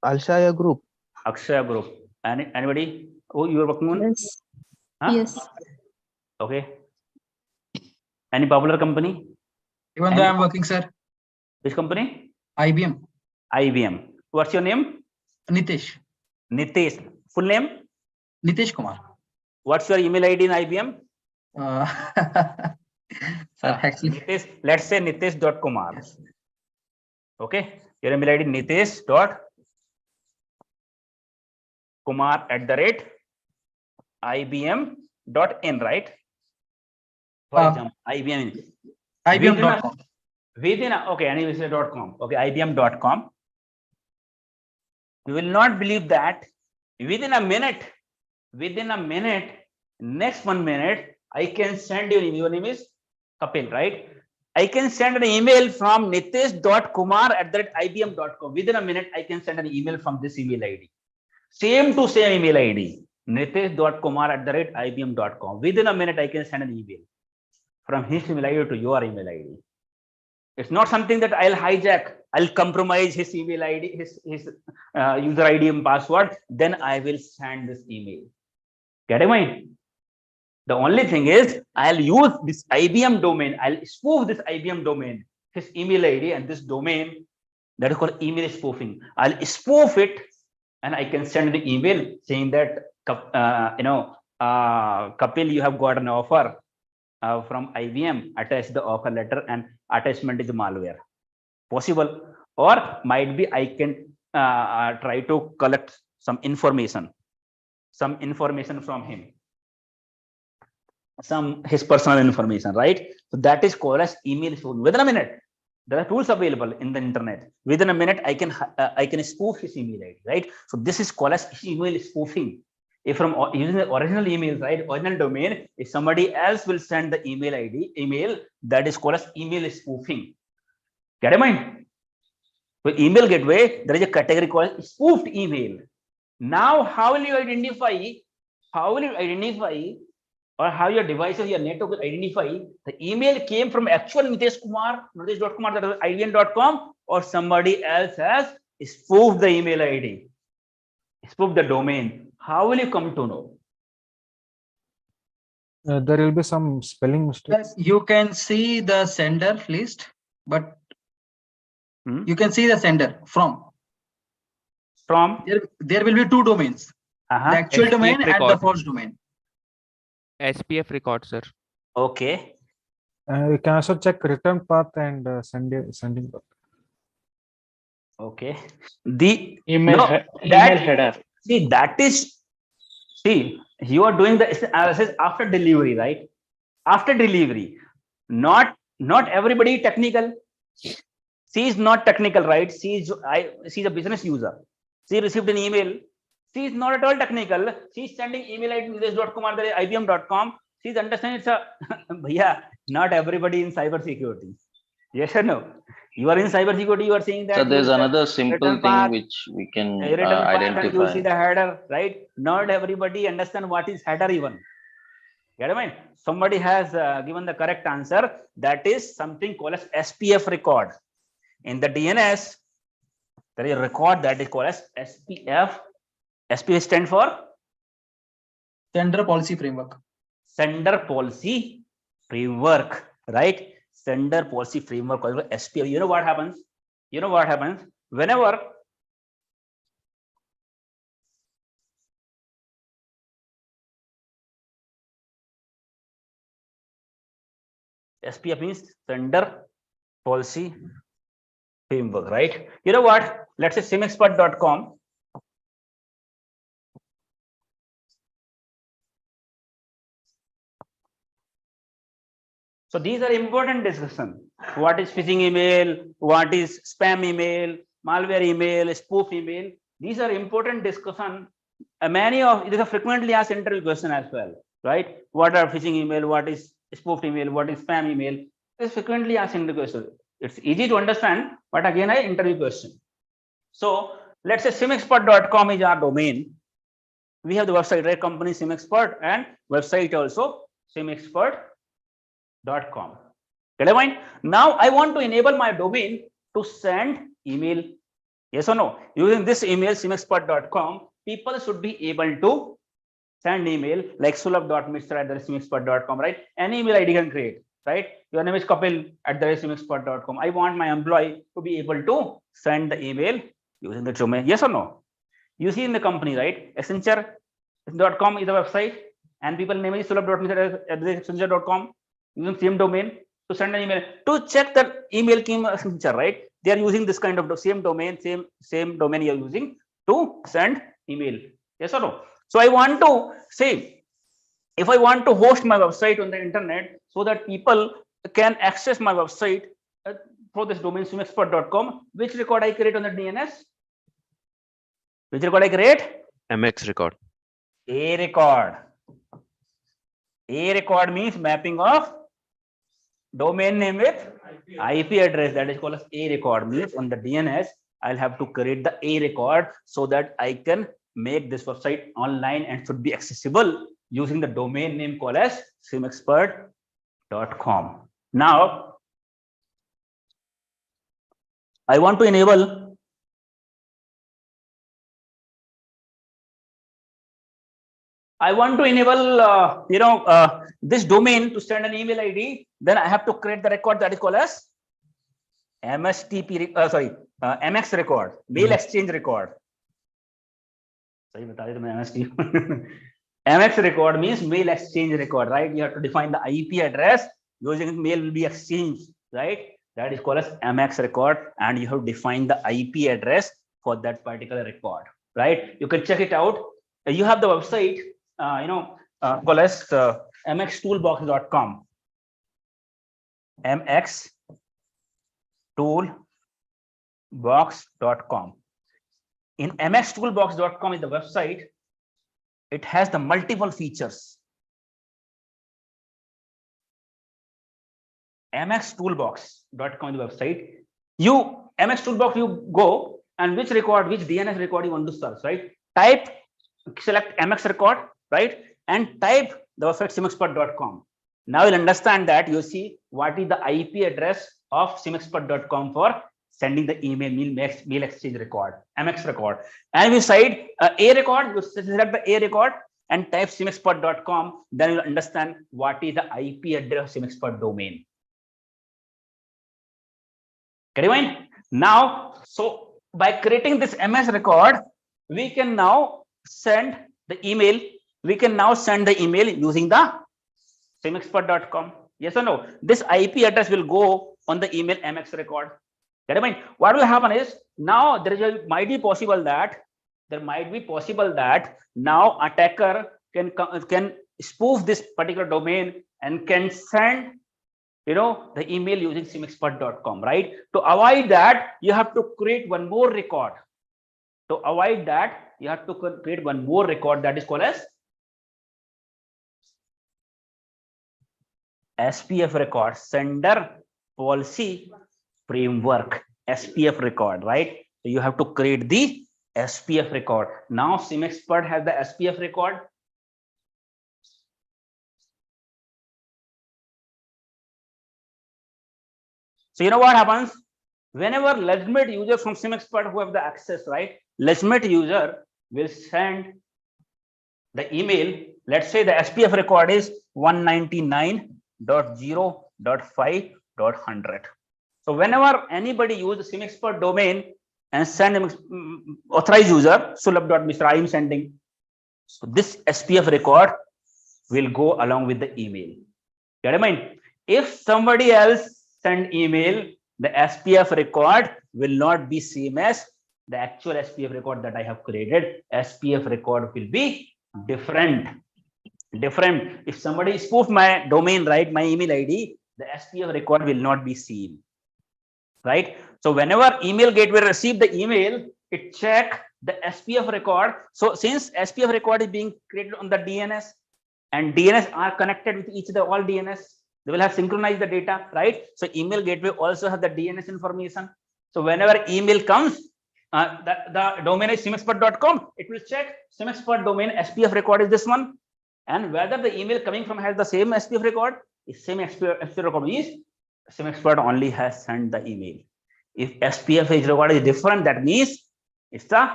Akshaya Group. Akshaya Group. Anybody? Oh, you are working on? Yes. Huh? Yes. Okay. Any popular company? Even though I'm working, sir. Which company? IBM. IBM. What's your name? Nitesh. Nitesh. Full name? Nitesh Kumar. What's your email ID in IBM? Sir, actually. Nitesh, let's say Nitesh.Kumar. Okay. Your email ID Nitesh.Kumar@IBM.in, right? For example, IBM. IBM.com. Okay, anyway.com. Okay, IBM.com. You will not believe that within a minute, next 1 minute, I can send you an email. Your name is Kapil, right? I can send an email from Nitesh.Kumar@IBM.com. Within a minute, I can send an email from this email ID. Same to same email ID. Nitesh.Kumar@IBM.com. Within a minute, I can send an email from his email ID to your email ID. It's not something that I'll hijack. I'll compromise his email ID, his user ID and password. Then I will send this email. Get in mind? The only thing is I'll use this IBM domain. I'll spoof this IBM domain, his email ID and this domain. That is called email spoofing. I'll spoof it, and I can send the email saying that Kapil, you have got an offer from IBM, attach the offer letter, and attachment is the malware. Possible. Or might be I can try to collect some information from him, his personal information, right? So that is called as email spoofing. Within a minute, there are tools available in the internet. Within a minute, I can spoof his email ID, right? So this is called as email spoofing. If from using the original email, right, original domain, if somebody else will send the email, that is called as email spoofing. Get in mind? For email gateway, there is a category called spoofed email. Now, how will you identify? Or how your devices, your network will identify the email came from actual Nitesh.Kumar, that is IBM.com, or somebody else has spoofed the email ID, spoofed the domain. How will you come to know? There will be some spelling mistakes. You can see the sender list, but you can see the sender from. There will be two domains, the actual SPF domain and the record. false domain. SPF record, sir. Okay. You can also check return path and sending path. Okay. The email header. See, that is, see, you are doing the analysis after delivery, right? After delivery. Not everybody technical. She is not technical, right? She's a business user. She received an email. She is not at all technical. She's sending email at 𝐓𝐫𝐚𝐢𝐧𝐢𝐬.com. She's understanding it's a yeah, not everybody in cybersecurity. Yes or no? You are in cybersecurity, you are saying that. So there's another simple thing which we can identify. You see the header, right? Not everybody understand what is header even. Get me? Somebody has given the correct answer. That is something called as SPF record. In the DNS, there is a record that is called as SPF. SPF stand for Sender Policy Framework. Sender Policy Framework, right? Sender Policy Framework, SPF. You know what happens? Whenever SPF means Sender Policy Framework, right? You know what? Let's say SIEM XPERT.com. So these are important discussion. What is phishing email? What is spam email? Malware email? Spoof email? These are important discussion. Many of it is a frequently asked interview question as well, right? What are phishing email? What is spoofed email? What is spam email? It is frequently asked interview question. It's easy to understand, but again, an interview question. So let's say SIEMXpert.com is our domain. We have the website, right? Company SIEM XPERT, and website also SIEMXpert.com. Get a point? Now I want to enable my domain to send email. Yes or no? Using this email SIEMXpert.com, people should be able to send email like sulabh.mr@SIEMXpert.com, right? Any email ID can create, right? Your name is Kapil@SIEMXpert.com. I want my employee to be able to send the email using the domain. Yes or no? You see in the company, right? Accenture.com is the website, and people name is sulabh.mr@accenture.com, using same domain to send an email. To check that email came Accenture, right? They are using this kind of same domain, same domain you are using to send email. Yes or no? So I want to say, if I want to host my website on the internet so that people can access my website for this domain SIEMXpert.com, which record I create on the DNS? Which record I create? MX record. A record. A record means mapping of domain name with IP address. That is called as A record. Means on the DNS, I'll have to create the A record so that I can make this website online and should be accessible using the domain name called as SIEMXpert.com. Now, I want to enable this domain to send an email ID. Then I have to create the record that is called as MX record, mail exchange record. MX record means mail exchange record, right? You have to define the IP address using mail will be exchanged, right? That is called as MX record, and you have defined the IP address for that particular record, right? You can check it out. You have the website, called as mxtoolbox.com. mxtoolbox.com. In mxtoolbox.com is the website. It has the multiple features. mxtoolbox.com is the website. mxtoolbox, you go and which DNS record you want to search, right? Select MX record, right? And type the website SIEM Now you'll understand that you see what is the IP address of SIEM for sending the mail exchange record, MX record. And beside A record, you select the A record and type SIEM then you'll understand what is the IP address of SIEM domain. Okay, now, so by creating this MS record, we can now send the email. We can now send the email using the SIEMXpert.com. Yes or no? This IP address will go on the email MX record. What will happen is now might be possible that now attacker can spoof this particular domain and can send the email using SIEMXpert.com, right? To avoid that, you have to create one more record. To avoid that, you have to create one more record that is called as SPF Record, Sender Policy Framework, SPF Record, right? So you have to create the SPF record. Now SIEMXpert has the SPF record. So you know what happens? Whenever legitimate user from SIEMXpert who have the access, right? Legitimate user will send the email. Let's say the SPF record is 199.0.5.100. So whenever anybody use the SIEMXpert domain and send authorized user sulabh.mishra, I am sending. So this SPF record will go along with the email. Get in mind? If somebody else send email, the SPF record will not be same as the actual SPF record that I have created. SPF record will be different. If somebody spoof my domain, right, my email ID, the SPF record will not be seen, right? So whenever email gateway receive the email, it check the SPF record. So since SPF record is being created on the DNS and DNS are connected with each other, all DNS, they will have synchronized the data, right? So email gateway also have the DNS information. So whenever email comes, the domain is SIEMXpert.com, it will check SIEMXpert domain SPF record is this one, and whether the email coming from has the same SPF record, is same SPF record means SIEMXpert only has sent the email. If SPF record is different, that means it's the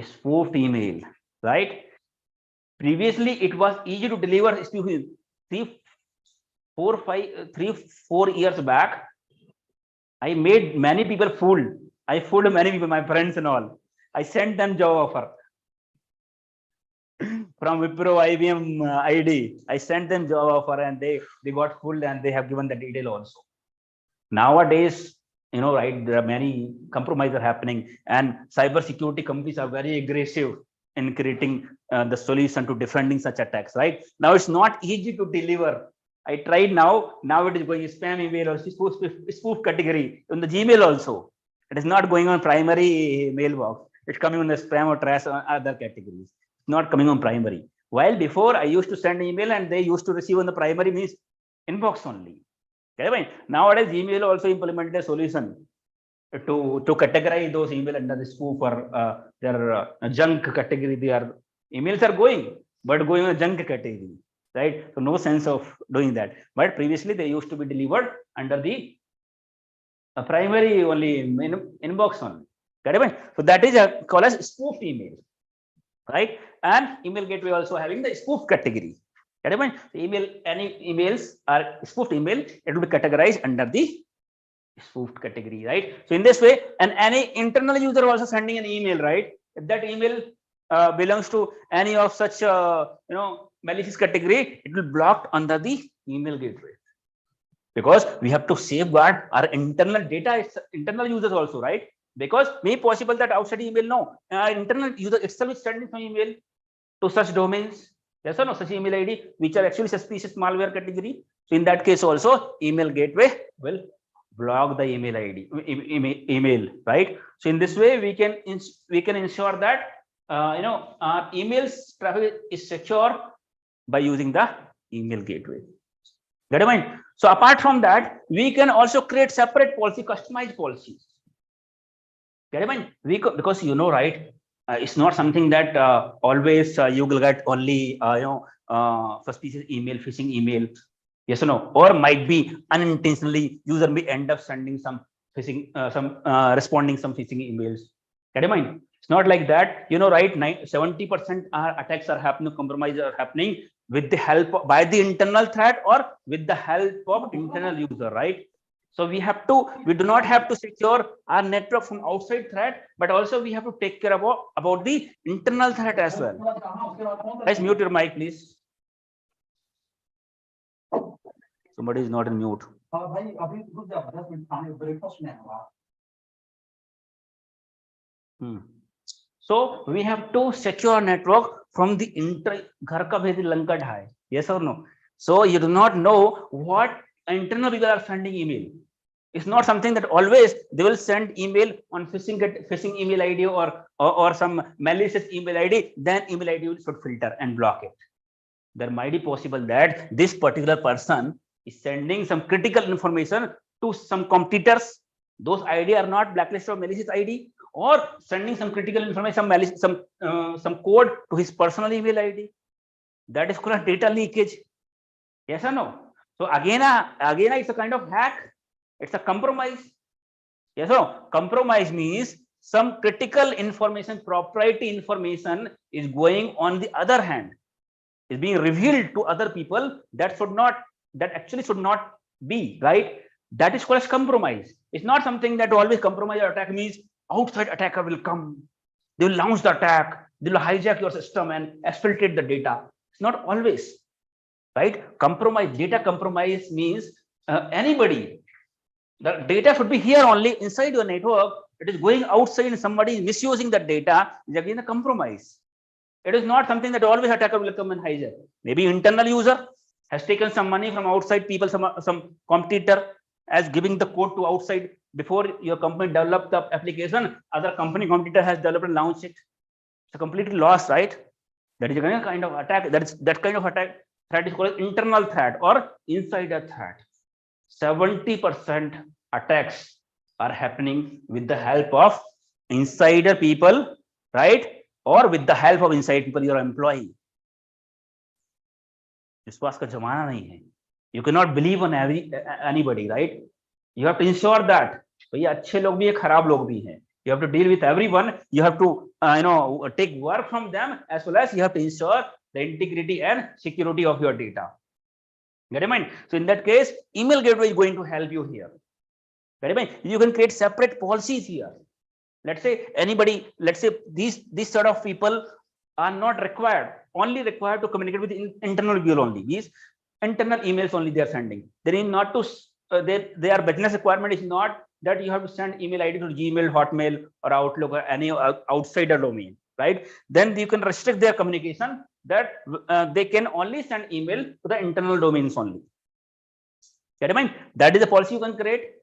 spoofed email, right? Previously, it was easy to deliver spoofed. 3-4 years back, I made many people fooled. I fooled many people, my friends and all. I sent them job offer from Wipro, IBM, ID. I sent them job offer and they got fooled and they have given the detail also. Nowadays, right, there are many compromises happening and cyber security companies are very aggressive in creating the solution to defending such attacks, right? Now it's not easy to deliver. I tried now it is going spam email or spoof category on the Gmail also. It is not going on primary mailbox. It's coming on the spam or trash or other categories. It's not coming on primary. While before I used to send email and they used to receive on the primary means inbox only. Okay, nowadays Gmail also implemented a solution to categorize those email under the spoof or their junk category. Their emails are going, but going on junk category. Right, so no sense of doing that. But previously they used to be delivered under the primary only inbox only. So that is called as spoofed email, right? And email gateway also having the spoof category. Any emails are spoofed email, it will be categorized under the spoofed category, right? So in this way, and any internal user also sending an email, right? If that email belongs to any of such malicious category, it will block under the email gateway, because we have to safeguard our internal data, internal users also, right? Because may possible that outside email, no, internal user itself is sending some email to such domains, yes or no, such email ID which are actually suspicious malware category. So in that case also, email gateway will block the email ID, email, right? So in this way, we can ensure that our emails traffic is secure by using the email gateway. Get in mind? So apart from that, we can also create separate policy, customized policies. Get in mind? Because right, it's not something that always you will get only suspicious email, phishing email, yes or no, or might be unintentionally user may end up sending some phishing, responding some phishing emails. Get in mind? It's not like that. Right? 70% attacks are happening, compromises are happening with the help by the internal threat or with the help of internal user, right? So we do not have to secure our network from outside threat, but also we have to take care about the internal threat as well. Guys, mute your mic, please. Somebody is not in mute. So we have to secure network from the ghar ka bhedi lanka dhai. Yes or no? So you do not know what internal people are sending email. It's not something that always they will send email on phishing email ID or some malicious email ID. Then email ID should filter and block it. There might be possible that this particular person is sending some critical information to some competitors. Those ID are not blacklisted or malicious ID, or sending some critical information, some code to his personal email ID. That is called data leakage. Yes or no? So again, it's a kind of hack. It's a compromise. Yes or no? Compromise means some critical information, proprietary information is going on the other hand, is being revealed to other people that actually should not be, right? That is called as compromise. It's not something that always compromise or attack means outside attacker will come, they will launch the attack, they will hijack your system and exfiltrate the data. It's not always, right? Compromise, data compromise means anybody, the data should be here only inside your network. It is going outside and somebody is misusing that data, is again a compromise. It is not something that always attacker will come and hijack. Maybe internal user has taken some money from outside people, some competitor as giving the code to outside. Before your company developed the application, other competitor has developed and launched it. It's a completely lost, right? That is a kind of attack. That kind of attack threat is called internal threat or insider threat. 70% attacks are happening with the help of insider people, right? Or with the help of inside people, your employee. विश्वास का जमाना नहीं है. You cannot believe on anybody, right? You have to ensure that भैया अच्छे लोग भी हैं, खराब लोग भी हैं. You have to deal with everyone. You have to take work from them, as well as you have to ensure the integrity and security of your data. Get in mind? So in that case, email gateway is going to help you here. Get in mind? You can create separate policies here. Let's say these sort of people are not only required to communicate with internal people only. These internal emails only they are sending. They need not to. Their business requirement is not that you have to send email ID to Gmail, Hotmail, or Outlook, or any outsider domain, right? Then you can restrict their communication that they can only send email to the internal domains only. Get in mind? That is the policy you can create.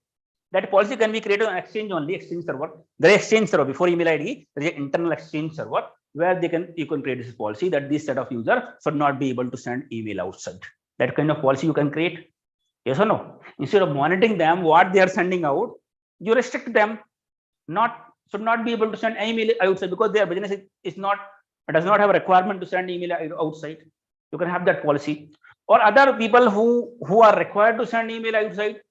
That policy can be created on Exchange only, Exchange server. There is Exchange server before email ID. There is an internal Exchange server where you can create this policy that this set of user should not be able to send email outside. That kind of policy you can create. Yes or no? Instead of monitoring them, what they are sending out, you restrict them. Should not be able to send email outside because their business does not have a requirement to send email outside. You can have that policy. Or other people who are required to send email outside,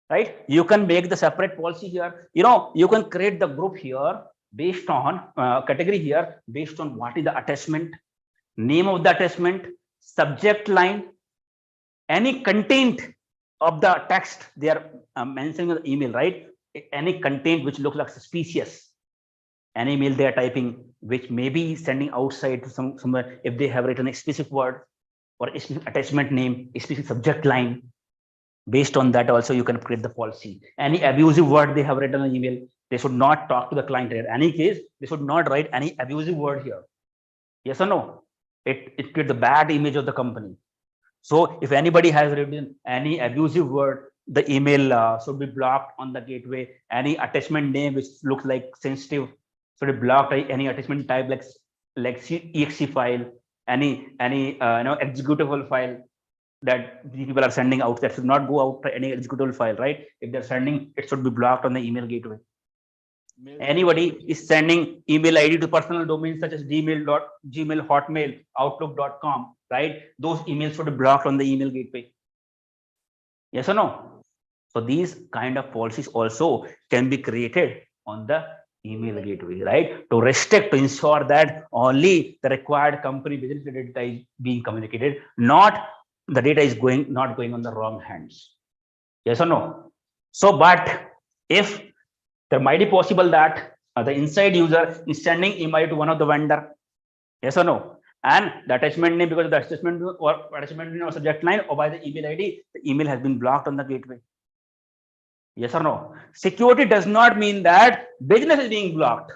right? You can make the separate policy here. You can create the group here based on category here based on what is the attachment, name of the attachment, subject line, any content of the text they are mentioning in the email, right? Any content which looks like suspicious, any email they are typing, which may be sending outside to somewhere if they have written a specific word or a specific attachment name, a specific subject line. Based on that also you can create the policy. Any abusive word they have written in email, they should not talk to the client here. Any case, they should not write any abusive word here. Yes or no? It creates the bad image of the company. So if anybody has written any abusive word, the email should be blocked on the gateway. Any attachment name which looks like sensitive should be blocked. Any attachment type like exe file, any executable file that these people are sending out, that should not go out to any executable file, right? If they're sending, it should be blocked on the email gateway. Anybody is sending email ID to personal domains such as Gmail, Hotmail, Outlook.com, right? Those emails should be blocked on the email gateway. Yes or no? So these kind of policies also can be created on the email gateway, right? To restrict, to ensure that only the required company business data is being communicated, not the data is not going on the wrong hands. Yes or no? So, but if there might be possible that the inside user is sending email to one of the vendor, yes or no? And the attachment name, because of the attachment name or subject line or by the email ID, the email has been blocked on the gateway. Yes or no? Security does not mean that business is being blocked.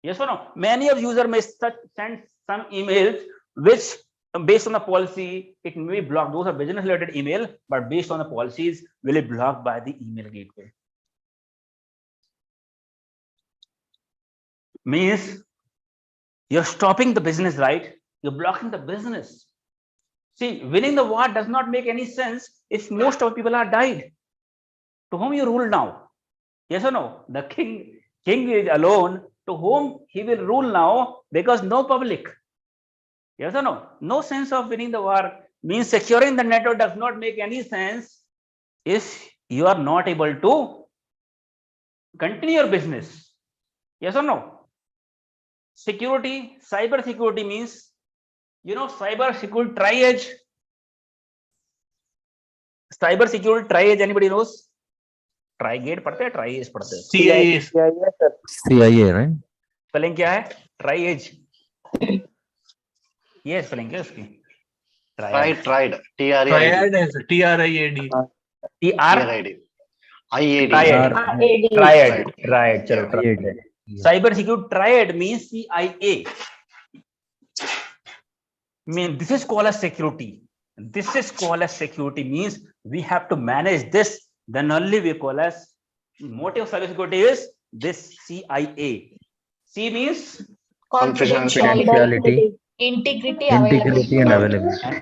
Yes or no? Many of users may send some emails which, based on the policy, it may be blocked. Those are business related email, but based on the policies, will be blocked by the email gateway. Means you're stopping the business, right? You're blocking the business. See, winning the war does not make any sense if most of people are died. To whom you rule now? Yes or no? The king is alone. To whom he will rule now, because no public. Yes or no? No sense of winning the war. Means securing the network does not make any sense if you are not able to continue your business. Yes or no? Security, cyber security means, cyber security triage. Cyber security triage, anybody knows? Trigate पढ़ते हैं, triage पढ़ते हैं. CIA, right? Spelling क्या है? Triage. ये spelling क्या है उसकी? Triad. Triad is TRIAD. Triad. चलो triad. Cyber security triad means CIA. This is called as security. This is called as security means we have to manage this. Then only we call as motive of cybersecurity is this CIA. C means confidentiality, integrity and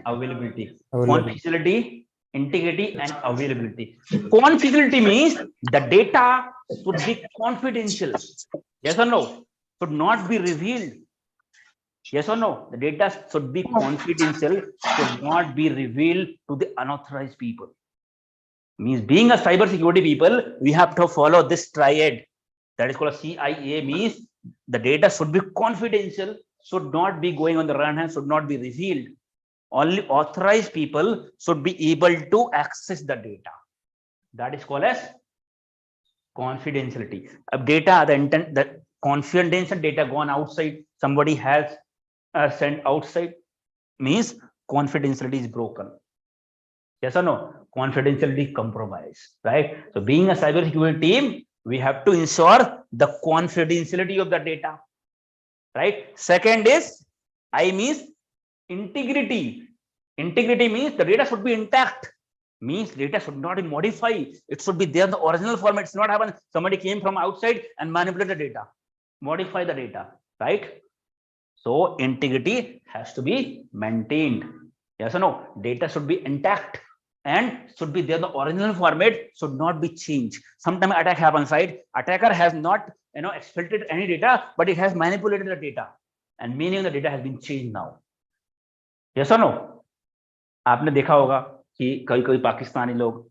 availability. Confidentiality, integrity and availability. Confidentiality means the data should be confidential. Yes or no? Should not be revealed. Yes or no? The data should be confidential, should not be revealed to the unauthorized people. Means being a cyber security people, we have to follow this triad. That is called a CIA. Means the data should be confidential, should not be going on the run hand, should not be revealed. Only authorized people should be able to access the data. That is called as confidentiality. Data, the confidential data gone outside, somebody has sent outside, means confidentiality is broken. Yes or no? Confidentiality compromised, right? So being a cybersecurity team, we have to ensure the confidentiality of the data, right? Second is I means integrity. Integrity means the data should be intact. Means data should not be modified. It should be there in the original format. It's not happen. Somebody came from outside and manipulated the data, modify the data, right? So integrity has to be maintained. Yes or no? Data should be intact and should be there in the original format, should not be changed. Sometimes attack happens, right? Attacker has not exfiltrated any data, but it has manipulated the data, and meaning the data has been changed now. Yes or no? आपने देखा होगा कि कई पाकिस्तानी लोग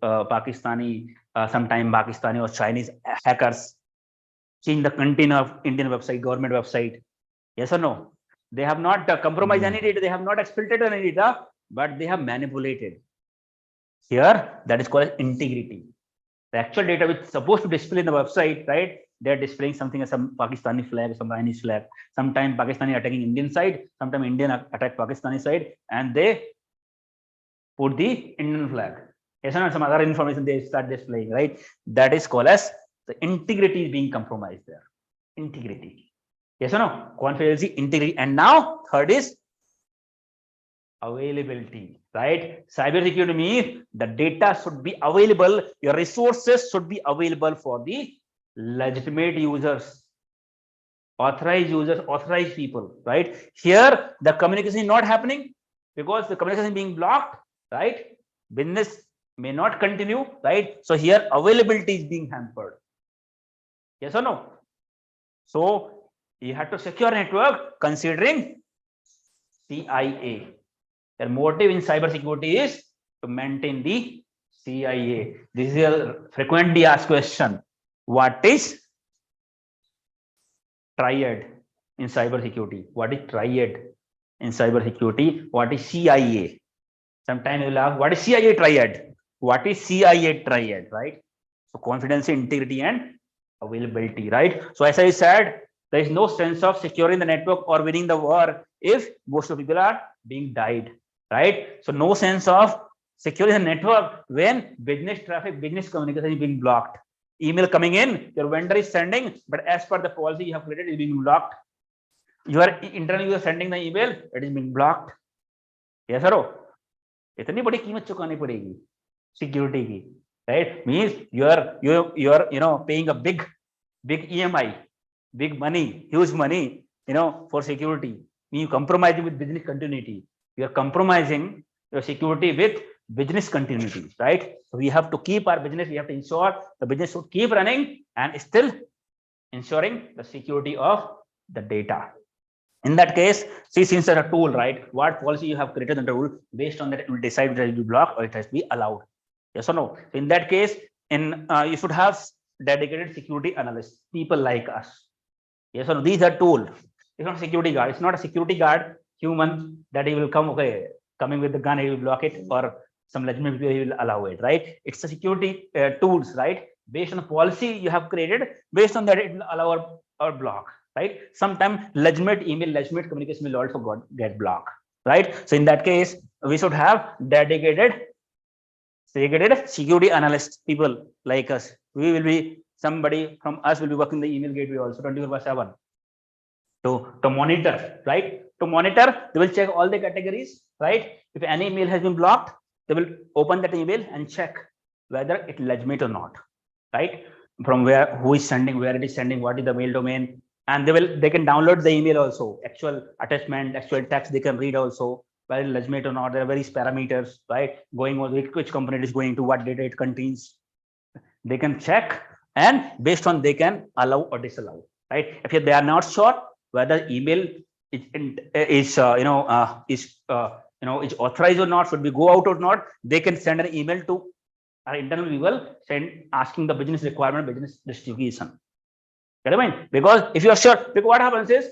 sometime Pakistani or Chinese hackers change the content of Indian website, government website. Yes or no? They have not compromised any data, they have not exfiltrated any data, but they have manipulated. Here, that is called integrity. The actual data which is supposed to display in the website, right? they're displaying something as some Pakistani flag, some Chinese flag. Sometime Pakistani attacking Indian side, sometime Indian attack Pakistani side, and they put the Indian flag. Yes or not? Some other information they start displaying, right? That is called as the integrity is being compromised there. Integrity. Yes or no? Confidentiality, integrity. And now third is availability, right? Cybersecurity means the data should be available, your resources should be available for the legitimate users, authorized users, authorized people, right? Here the communication is not happening because the communication is being blocked, right? Business may not continue, right? So here availability is being hampered. Yes or no? So you have to secure network considering CIA. Their motive in cybersecurity is to maintain the CIA. This is a frequently asked question. What is triad in cybersecurity? What is triad in cybersecurity? What is CIA? Sometimes you will ask, what is CIA triad? What is CIA triad, right? So confidence, integrity, and availability, right? So as I said, there is no sense of securing the network or winning the war if most of the people are being died, right? So no sense of securing the network when business traffic, business communication is being blocked. Email coming in, your vendor is sending, but as per the policy you have created, it is being blocked. You are internally you are sending the email, it is being blocked. Yes or no? इतनी बड़ी कीमत चुकानी पड़ेगी security की, right? Means you're paying a big EMI, big money, huge money, for security. You compromising with business continuity. You are compromising your security with business continuity, right? So we have to keep our business. We have to ensure the business should keep running and still ensuring the security of the data. In that case, see, since it's a tool, right? What policy you have created in the rule, based on that, it will decide whether it will be blocked or it has to be allowed. Yes or no? So in that case, you should have dedicated security analysts, people like us. Yes or no? These are tools. It's not a security guard. It's not a security guard human that he will come, okay, coming with the gun, he will block it, or some legitimate people, he will allow it, right? It's a security tools, right? Based on the policy you have created, based on that, it will allow or block. Right? Sometimes legitimate email, legitimate communication will also get blocked. Right? So in that case, we should have dedicated security analyst people like us. We will be somebody from us will be working the email gateway also 24/7 to monitor. Right? To monitor, they will check all the categories. Right? If any email has been blocked, they will open that email and check whether it's legitimate or not. Right? From where, who is sending, where it is sending, what is the mail domain. And they can download the email also, actual attachment, actual text they can read also, whether it's legitimate or not. There are various parameters, right? Going on which component is going to, what data it contains. They can check, and based on they can allow or disallow, right? If they are not sure whether email is authorized or not, should we go out or not, they can send an email to our internal people, asking the business requirement, business justification. Because if you are sure, because what happens is,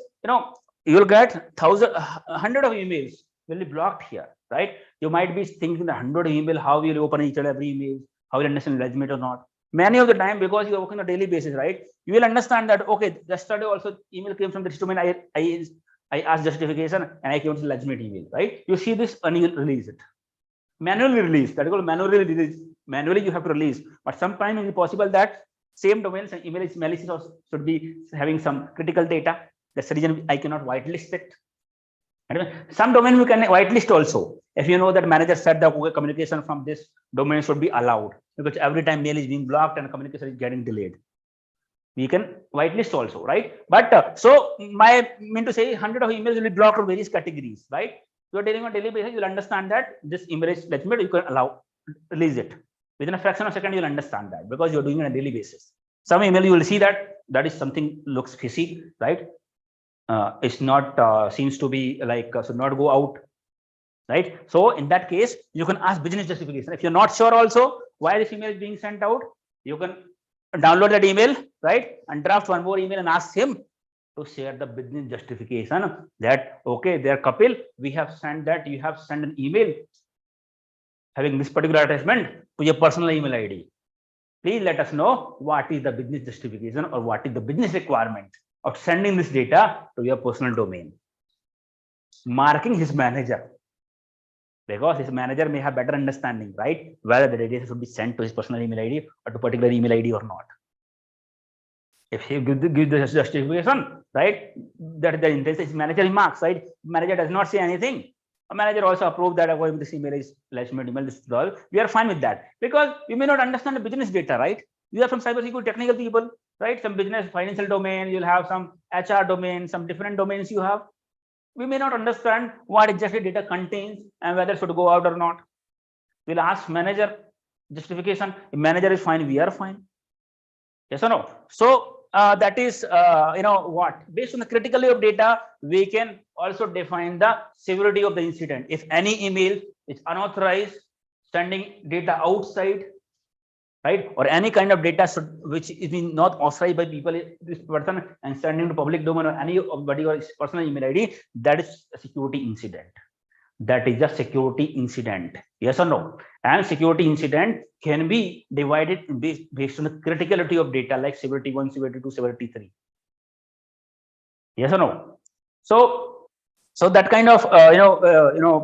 you will get 100 of emails will be blocked here, right? You might be thinking the 100 email, how will you open each and every email, how will you understand legitimate or not? Many of the time, because you are working on a daily basis, right? You will understand that, okay, yesterday also email came from this domain, I asked justification and I came to legitimate email, right? You see this and you will release it. Manually release, that is called manually release. Manually you have to release, but sometimes it is possible that same domains and email malicious also should be having some critical data. That's the reason I cannot whitelist it. Some domain we can whitelist also. If you know that manager said that communication from this domain should be allowed, because every time mail is being blocked and communication is getting delayed, we can whitelist also, right? But so my mean to say 100 of emails will be blocked for various categories, right? You are dealing on daily basis, you'll understand that this email is legitimate, you can allow, release it. Within a fraction of a second, you'll understand that because you're doing it on a daily basis. Some email you will see that is something looks fishy, right? It's not seems to be like should not go out, right? So in that case, you can ask business justification. If you're not sure also why this email is being sent out, you can download that email, right, and draft one more email and ask him to share the business justification that okay, there Kapil, we have sent that you have sent an email having this particular attachment to your personal email ID. please let us know what is the business justification or what is the business requirement of sending this data to your personal domain. Marking his manager, because his manager may have better understanding, right, whether the data should be sent to his personal email ID or to particular email ID or not. If he gives the justification, right, that the intent is manager marks, right, manager does not say anything. A manager also approved that according to this email is legitimate email, this is all. We are fine with that, because we may not understand the business data, right? You have some cybersecurity technical people, right? Some business financial domain, you'll have some HR domain, some different domains you have. We may not understand what exactly data contains and whether it should go out or not. We'll ask manager justification. If manager is fine, we are fine. Yes or no? So that is, what? Based on the criticality of data, we can also define the severity of the incident. If any email is unauthorized, sending data outside, right, or any kind of data which is not authorized by people, this person, and sending to public domain or anybody or personal email ID, that is a security incident. That is a security incident. Yes or no? And security incident can be divided based on the criticality of data, like severity 1, severity 2, severity 3. Yes or no? So that kind of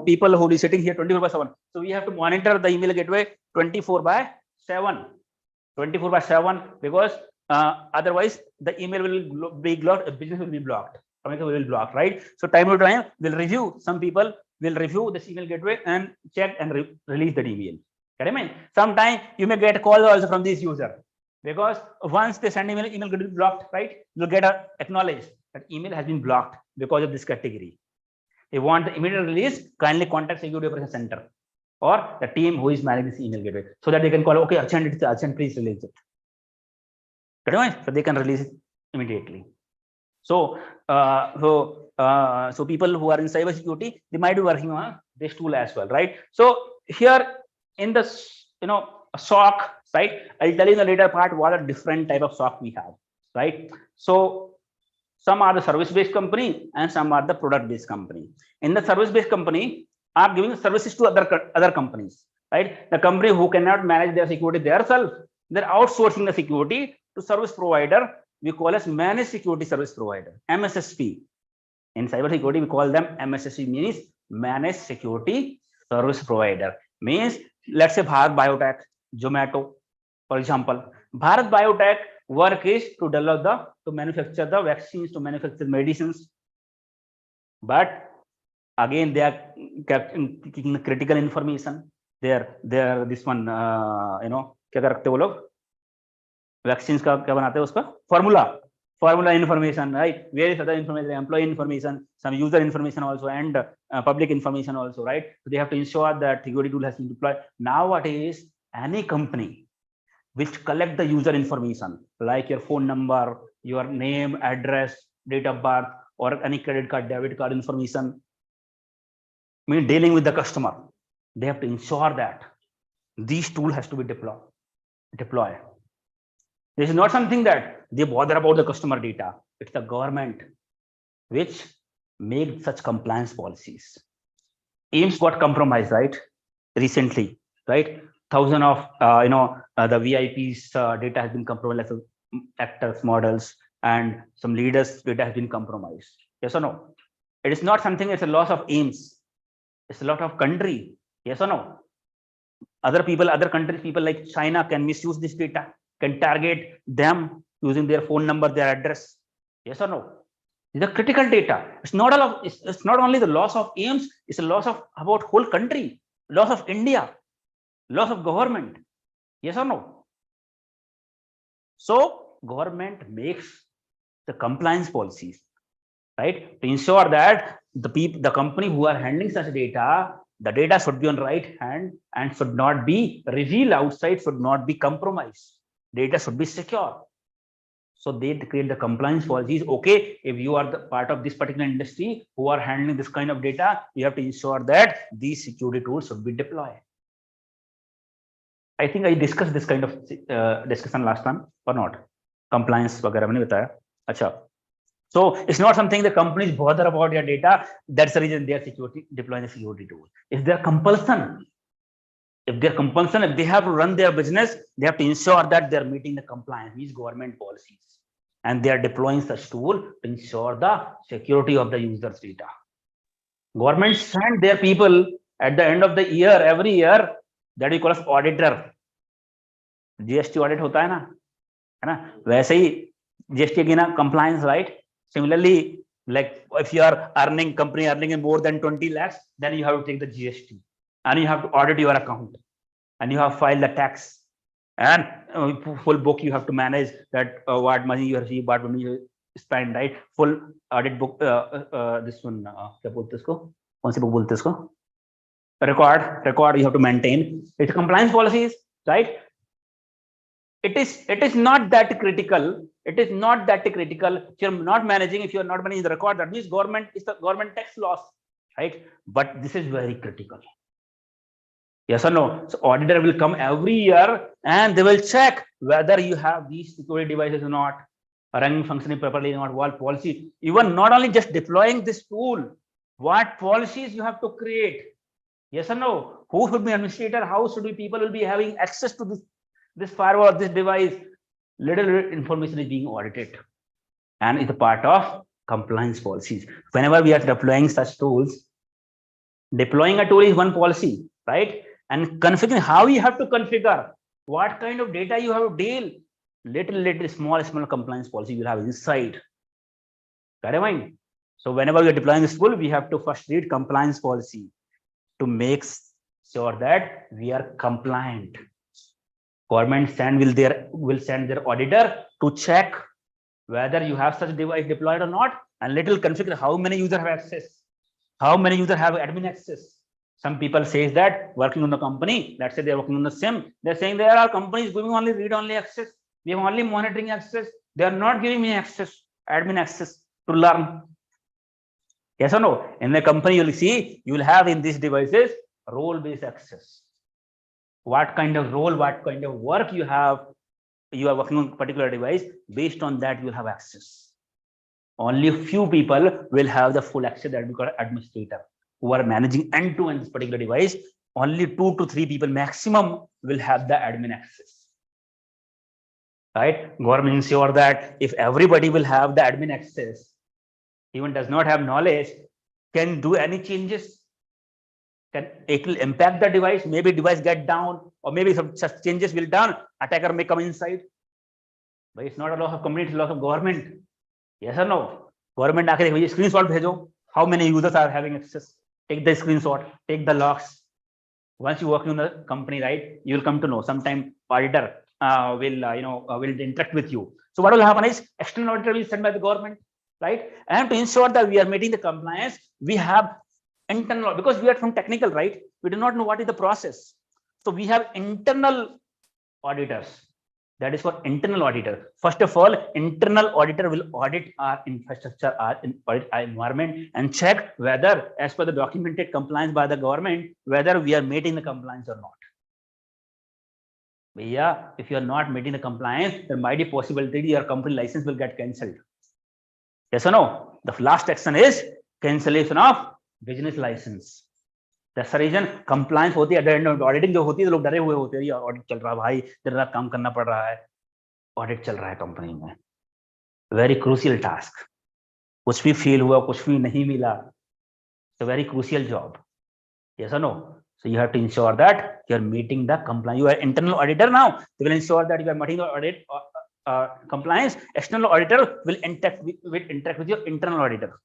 people who is sitting here 24/7. So we have to monitor the email gateway 24/7, because otherwise the email will be blocked, business will be blocked, communication will be blocked, right? So time to time we'll review. Some people will review the email gateway and check and release that email. Sometimes you may get calls also from this user, because once they send email will get blocked, right? You'll get a acknowledged that email has been blocked because of this category. If you want the immediate release, kindly contact Security Operations Center or the team who is managing this email gateway, so that they can call, okay, Archant, please release it. So they can release it immediately. So people who are in cybersecurity, they might be working on this tool as well, right? So here in the SOC, right, I'll tell you in the later part what a different type of SOC we have, right? So some are the service-based company and some are the product-based company. In the service-based company, are giving services to other companies, right? The company who cannot manage their security themselves, they're outsourcing the security to service provider. We call as managed security service provider, MSSP. In cybersecurity, we call them MSSP, means managed security service provider. Means, let's say Bharat Biotech, Zomato, for example. Bharat Biotech work is to develop to manufacture the vaccines, to manufacture medicines. But again, they are keeping the critical information. They're this one, क्या करते वो लोग? Vaccines का क्या बनाते हैं उसका? Formula information, right? Various other information, employee information, some user information also, and public information also, right? So they have to ensure that security tool has been deployed. Nowadays, any company which collect the user information, like your phone number, your name, address, date of birth, or any credit card, debit card information, mean dealing with the customer, they have to ensure that these tool has to be deployed. This is not something that they bother about the customer data. It's the government which made such compliance policies. AIMS got compromised, right? Recently, right? Thousands of the VIPs data has been compromised, like actors, models, and some leaders' data has been compromised. Yes or no? It is not something. It's a loss of AIMS. It's a lot of country. Yes or no? Other countries, people like China can misuse this data, can target them using their phone number, their address. Yes or no? These are critical data. It's not only the loss of AIMS, it's a loss of about whole country, loss of India, loss of government. Yes or no? So government makes the compliance policies, right, to ensure that the company who are handling such data, the data should be on right hand and should not be revealed outside, should not be compromised. Data should be secure. So they create the compliance policies. Okay, if you are the part of this particular industry who are handling this kind of data, you have to ensure that these security tools should be deployed. I think I discussed this kind of discussion last time or not? Compliance वगैरह मैंने बताया. अच्छा. So it's not something the companies bother about their data. That's the reason they are deploying the security tool. Is there compulsion? If they're compulsion, if they have to run their business, they have to ensure that they're meeting the compliance, these government policies. And they are deploying such tool to ensure the security of the user's data. Governments send their people at the end of the year, every year, that we call as auditor. GST audit hota hai na? वैसे ही GST की ना compliance, right? Similarly, like if you are earning, company earning in more than 20 lakhs, then you have to take the GST and you have to audit your account and you have to file the tax and full book you have to manage that what money you receive, what money you spend, right? Full audit book. This one, क्या बोलते हैं इसको? कौन सी book बोलते हैं इसको? Record you have to maintain. It's compliance policies, right? It is not that critical. It is not that critical. If you're not managing, if you're not managing the record, that means government is the government tax loss, right? But this is very critical. Yes or no? So auditor will come every year and they will check whether you have these security devices or not, running functioning properly or not, what policy. Even not only just deploying this tool, what policies you have to create. Yes or no? Who should be administrator? How should be people will be having access to this firewall, this device? Little information is being audited and is a part of compliance policies. Whenever we are deploying such tools, deploying a tool is one policy, right? And configuring how you have to configure, what kind of data you have to deal, little small compliance policy you will have inside. Got it, mind? So whenever we are deploying this tool, we have to first read compliance policy to make sure that we are compliant. Government will send their auditor to check whether you have such device deployed or not, and little configure how many users have access, how many users have admin access. Some people say that working on the company, let's say they're working on the SIEM, they're saying there are companies giving only read-only access. We have only monitoring access. They are not giving me access, admin access to learn. Yes or no? In the company, you'll see, you will have in these devices role-based access. What kind of role, what kind of work you have, you are working on a particular device, based on that you have access. Only a few people will have the full access, that we call administrator, who are managing end-to-end this particular device. Only 2 to 3 people maximum will have the admin access. Right? Government ensure that if everybody will have the admin access, even does not have knowledge, can do any changes, it will impact the device, maybe device get down, or maybe some such changes will done, attacker may come inside. But it's not a loss of company, it's a loss of government. Yes or no? Government aake dekho, screenshot bhejo, how many users are having access. Take the screenshot, take the logs. Once you work in the company, right, you will come to know. Sometime auditor will interact with you. So what will happen is external auditor will sent by the government, right? And to ensure that we are meeting the compliance, we have internal, because we are from technical, right? We do not know what is the process. So we have internal auditors. That is for internal auditor. First of all, internal auditor will audit our infrastructure, audit our environment, and check whether, as per the documented compliance by the government, whether we are meeting the compliance or not. Bhaiya, if you are not meeting the compliance, there might be possibility your company license will get cancelled. Yes or no? The last action is cancellation of business license. That's the reason compliance होती है, at the end of auditing जो होती है, लोग डरे हुए होते हैं, ऑडिट चल रहा है भाई, दिन रात काम करना पड़ रहा है, ऑडिट चल रहा है कंपनी में. Very crucial task. कुछ भी फेल हुआ, कुछ भी नहीं मिला. It's a very crucial job. Yes or no? So you have to ensure that you are meeting the compliance. You are internal auditor now. They will ensure that you are meeting the audit compliance. External auditor will interact with your internal auditor.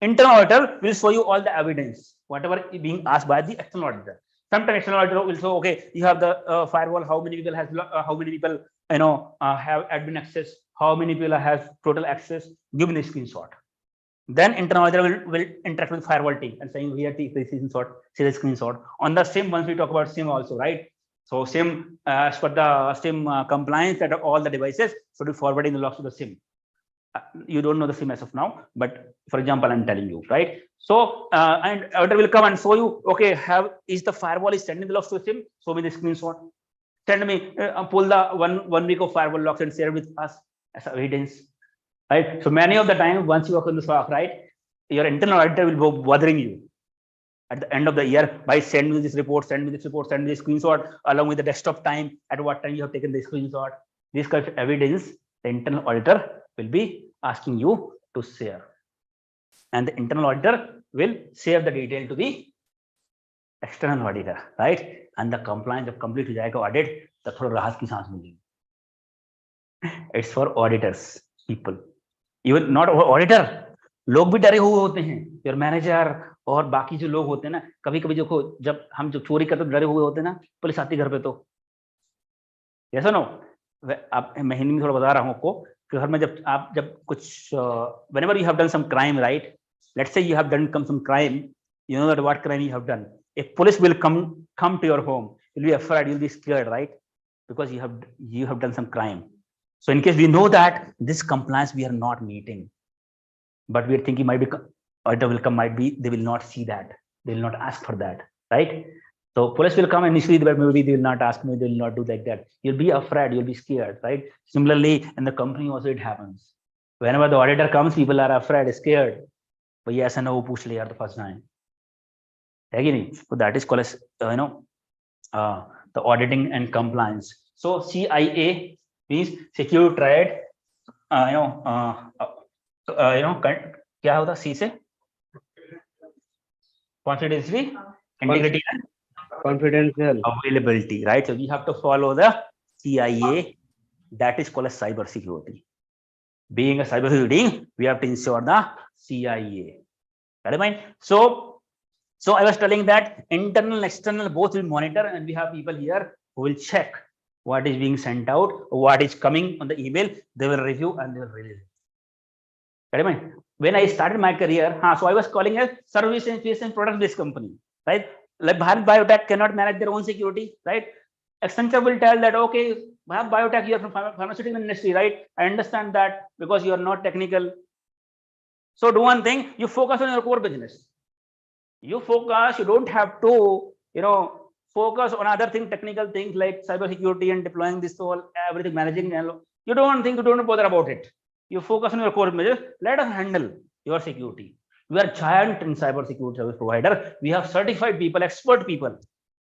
Internal auditor will show you all the evidence, whatever is being asked by the external auditor. Sometimes external auditor will show, okay, you have the firewall. How many people have admin access? How many people have total access? Give me the screenshot. Then internal auditor will interact with firewall team and saying, here, take the screenshot, see the screenshot. On the SIEM, once we talk about SIEM also, right? So SIEM, as per the SIEM compliance, that all the devices should be forwarding the logs to the SIEM. You don't know the SIEM as of now, but for example, I'm telling you, right? So and auditor will come and show you, okay, is the firewall is sending the logs to the SIEM? Show me the screenshot. Send me, pull the one week of firewall logs and share with us as evidence, right? So many of the time, once you work on the SOC, right, your internal auditor will be bothering you. at the end of the year by send me this report, send me this report, send me this screenshot along with the desktop time, at what time you have taken the screenshot. This kind of evidence the internal auditor will be asking you to share, and the internal auditor will share the detail to the external auditor, right? And the compliance जब complete हो जाएगा audit, तब थोड़ा राहत की सांस मिलेगी. It's for auditors, people. Even not auditor, लोग भी डरे हुए होते हैं. Your manager और बाकी जो लोग होते हैं ना, कभी-कभी देखो जब हम जो चोरी करते डरे हुए होते हैं ना, पुलिस आती घर पे तो. Yes or no? आप मैं हिंदी में थोड़ा बता रहा हूँ आपको कि घर में जब कुछ whenever you have done some crime, right? Let's say you have done some crime. You know that what crime you have done. If police will come to your home, you'll be afraid, you'll be scared, right? Because you have done some crime. So in case we know that this compliance we are not meeting, but we are thinking might be auditor will come, might be they will not see that, they will not ask for that, right? So police will come initially, but maybe they will not ask me, they will not do like that. You'll be afraid, you'll be scared, right? Similarly, in the company also it happens. Whenever the auditor comes, people are afraid, scared. But yes, and no, push later the first time. So that is called as the auditing and compliance. So CIA means secure trade. क्या होता C से? Confidentiality, integrity, and confidential availability, right? So we have to follow the CIA. That is called as cyber security. Being a cyber security, we have to ensure the CIA. Got it, mind? So I was telling that internal and external both will monitor, and we have people here who will check what is being sent out, what is coming on the email. They will review and they will release it. Got it, mind? When I started my career, so I was calling a service and product-based company, right? Like Bharat Biotech cannot manage their own security, right? Accenture will tell that, okay, Bharat Biotech, you are from pharmaceutical industry, right? I understand that because you are not technical. So do one thing, you focus on your core business. You focus, you don't have to, focus on other things, technical things like cyber security and deploying this whole everything, managing. You don't bother about it. You focus on your core business. Let us handle your security. We are giant in cyber security service provider. We have certified people, expert people.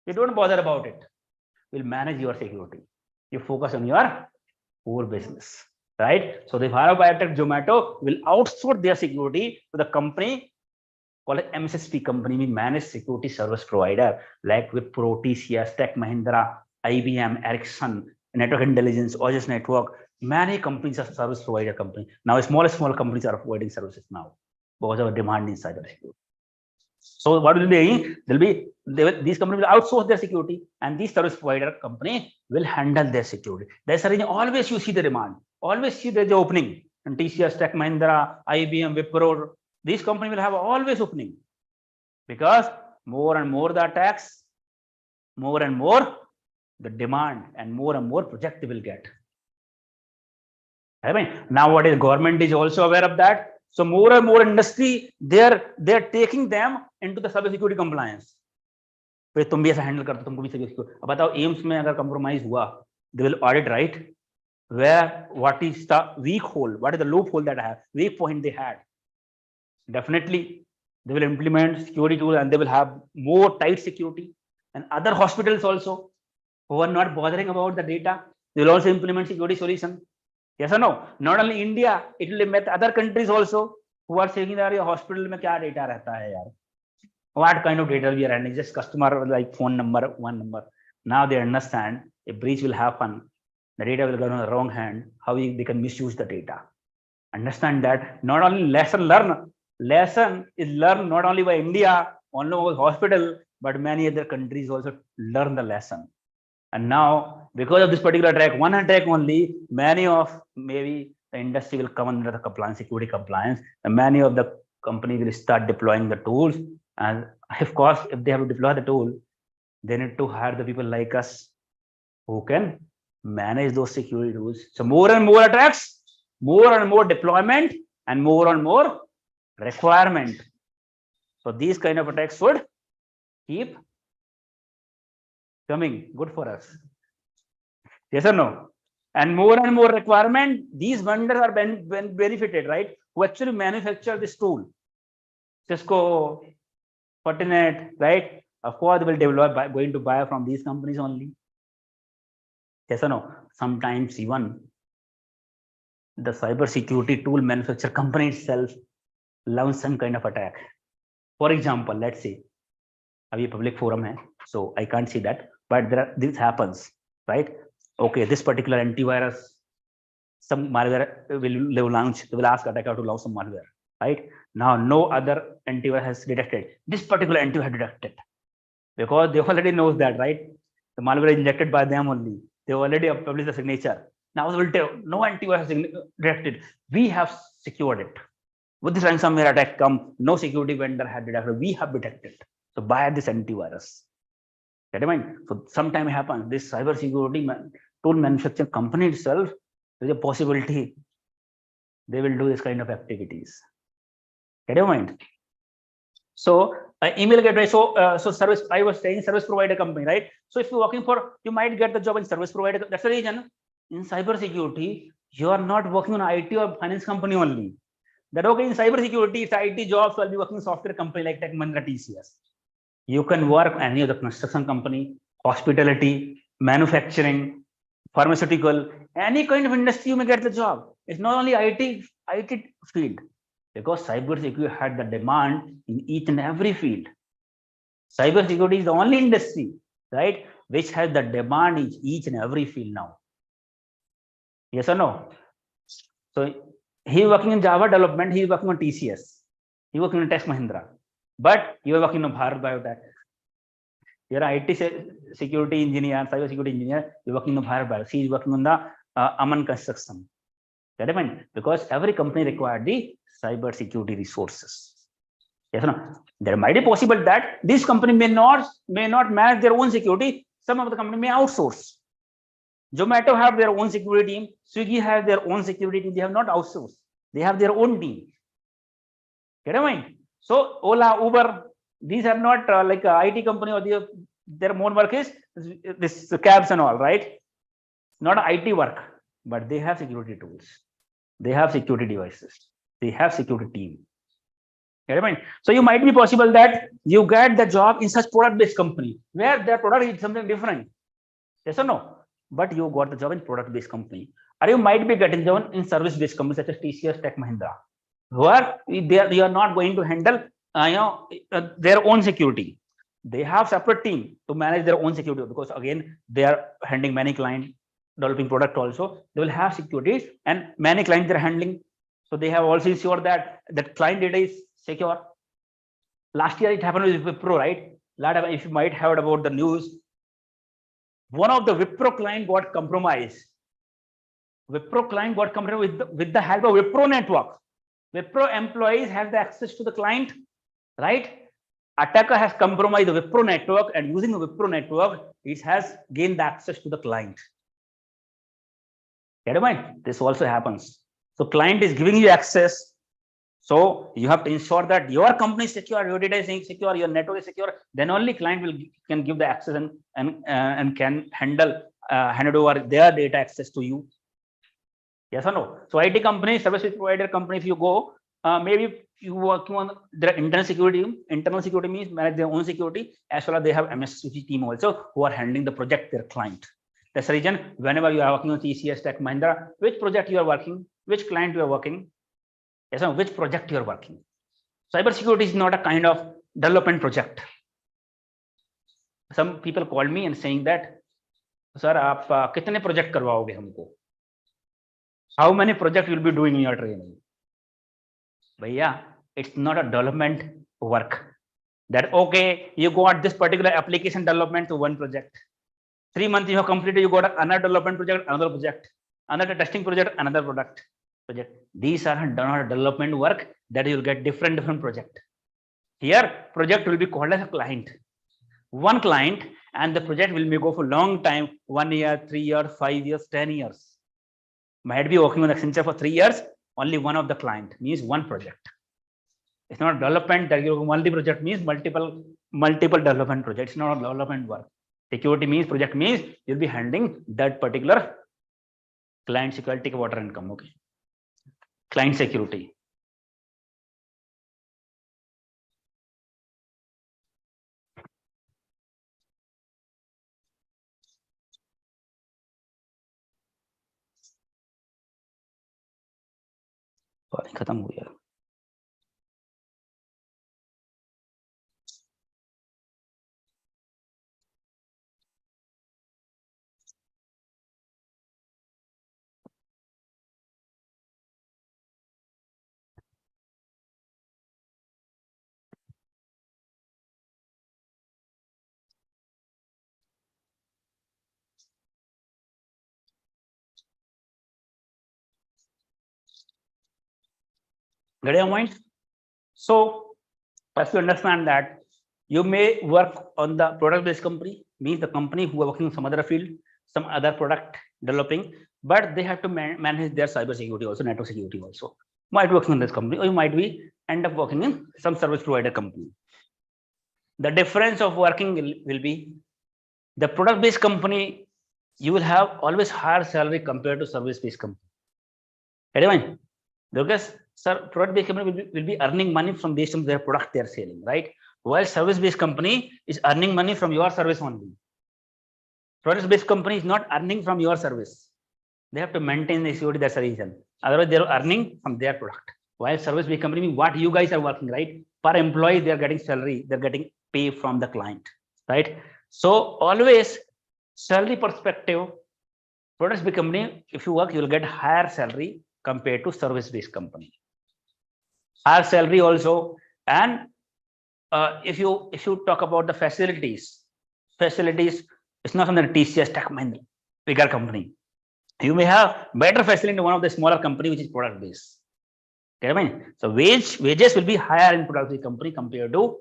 You don't bother about it. We'll manage your security. You focus on your core business, right? So the Bharat Biotech Zomato will outsource their security to the company called MSSP company. We manage security service provider like Wipro, TCS, Tech Mahindra, IBM, Ericsson, Network Intelligence, Aegis Network. Many companies are service provider company. Now small companies are providing services now because of demand in cyber security. So what will be? These companies will outsource their security, and these service provider company will handle their security. That's the reason always you see the demand, always see the opening. And TCS, Tech Mahindra, IBM, Wipro, these companies will have always opening, because more and more the attacks, more and more the demand, and more project they will get. I mean, now what is government is also aware of that. So more and more industry, they're taking them into the cyber security compliance. फिर तुम भी ऐसा handle करते हो, तुमको भी security. अब बताओ एम्स में अगर compromise हुआ, they will audit, right? Where what is the weak hole, what is the loophole that I have, weak point they had. Definitely, they will implement security tools and they will have more tight security. And other hospitals also who are not bothering about the data, they will also implement security solution. Yes or no? Not only India, it will met other countries also who are saying that your hospital mein kya data rehta hai yaar? What kind of data we are handling? Just customer like phone number, one number. Now they understand a breach will happen. The data will go on the wrong hand. How they can misuse the data. Understand that not only lesson is learned not only by India, only by hospital, but many other countries also learn the lesson. And now, because of this particular attack, one attack only, many of maybe the industry will come under the compliance, security compliance, and many of the companies will start deploying the tools. And of course, if they have to deploy the tool, they need to hire the people like us who can manage those security tools. So more and more attacks, more and more deployment, and more requirement. So these kind of attacks should keep coming. Good for us. Yes or no? And more requirement, these vendors are benefited, right? Who actually manufacture this tool. Cisco, Fortinet, right? Of course, they will develop going to buy from these companies only. Yes or no? Sometimes even the cyber security tool manufacturer company itself launch some kind of attack. For example, let's say, अभी public forum है, so I can't see that, but this happens, right? Okay, this particular antivirus, some malware will launch. They will ask attacker to launch some malware, right? Now, no other antivirus has detected. This particular antivirus detected because they already knows that, right? The malware is injected by them only. They already published the signature. Now they will tell no antivirus has detected. We have secured it. With this ransomware attack come, no security vendor had detected. We have detected. So buy this antivirus. Get in mind? So sometime happens. This cyber security tool manufacturing company itself, there is a possibility they will do this kind of activities. Get in mind? So email gateway. So service. I was saying service provider company, right? So if you're working for, you might get the job in service provider. That's the reason in cyber security you are not working on IT or finance company only. That okay, in cyber security, it's IT jobs. So I'll be working in software company like Tech Mahindra, TCS. You can work any of the construction company, hospitality, manufacturing, pharmaceutical, any kind of industry you may get the job. It's not only IT field, because cyber security had the demand in each and every field. Cyber security is the only industry, right, which has the demand in each and every field now. Yes or no? So he is working in Java development, he is working on TCS, he is working on Tech Mahindra, but you are working on Bharat Biotech. You are an IT security engineer, cyber security engineer, you are working on Bharat Biotech, he is working on the Aman construction. That is fine, because every company requires the cyber security resources. Yes or no? There might be possible that this company may not manage their own security. Some of the company may outsource. Zomato have their own security team. Swiggy has their own security team. They have not outsourced. They have their own team. Get in mind? So Ola, Uber, these are not like a IT company or their own work is this cabs and all, right? Not IT work, but they have security tools. They have security devices. They have security team. Get in mind? So you might be possible that you get the job in such product-based company where their product is something different. Yes or no? But you got the job in product-based company, or you might be getting the job in service-based company such as TCS, Tech Mahindra, where they are not going to handle their own security. They have separate team to manage their own security, because again they are handling many clients, developing product also. They will have security and many clients they are handling. So they have also ensured that that client data is secure. Last year it happened with Wipro, right? If you might have heard about the news, one of the Wipro client got compromised. Wipro client got compromised with the help of Wipro network. Wipro employees have the access to the client, right? Attacker has compromised the Wipro network, and using the Wipro network, it has gained the access to the client. Get in mind? This also happens. So client is giving you access. So you have to ensure that your company is secure, your data is secure, your network is secure. Then only client can give the access and can hand over their data access to you. Yes or no? So IT company, service provider company, if you go, maybe you working on their internal security. Internal security means manage their own security, as well as they have MSSP team also who are handling the project their client. That's the reason whenever you are working on TCS, Tech Mahindra, which project you are working, which client you are working, yes or no, which project you are working. Cybersecurity is not a kind of development project. Some people called me and saying that, sir, आप कितने project करवाओगे हमको? How many projects you will be doing in your training? Bhaiya, it's not a development work. That okay, you got this particular application development to one project. 3 months you have completed, you got another development project, another project, another testing project, another project. These are not development work that you will get different project. Here, project will be called as a client. One client, and the project will go for long time, 1 year, 3 years, 5 years, 10 years. Might be working on Accenture for 3 years, only one of the client means one project. It's not development that you multi-project means multiple development projects. It's not a development work. Security means project means you'll be handling that particular client security, water income. Okay. Client security. पानी खत्म हो गया। Get your mind? So, as you understand that you may work on the product-based company, means the company who are working in some other field, some other product developing, but they have to manage their cyber security also, network security also. Might be working in this company, or you might be end up working in some service provider company. The difference of working will be the product-based company, you will have always higher salary compared to service-based company. Anyway, because sir, product-based company will be earning money from based on their product they are selling, right? While service-based company is earning money from your service only. Product-based company is not earning from your service. They have to maintain the security, that's the reason. Otherwise, they are earning from their product. While service-based company means what you guys are working, right? Per employee, they are getting salary, they're getting pay from the client, right? So always salary perspective, product-based company, if you work, you will get higher salary compared to service-based company. Higher salary also, and if you talk about the facilities, it's not something TCS, Tech Mahindra, bigger company. You may have better facility in one of the smaller company which is product based. Okay, I mean, so wages will be higher in product based company compared to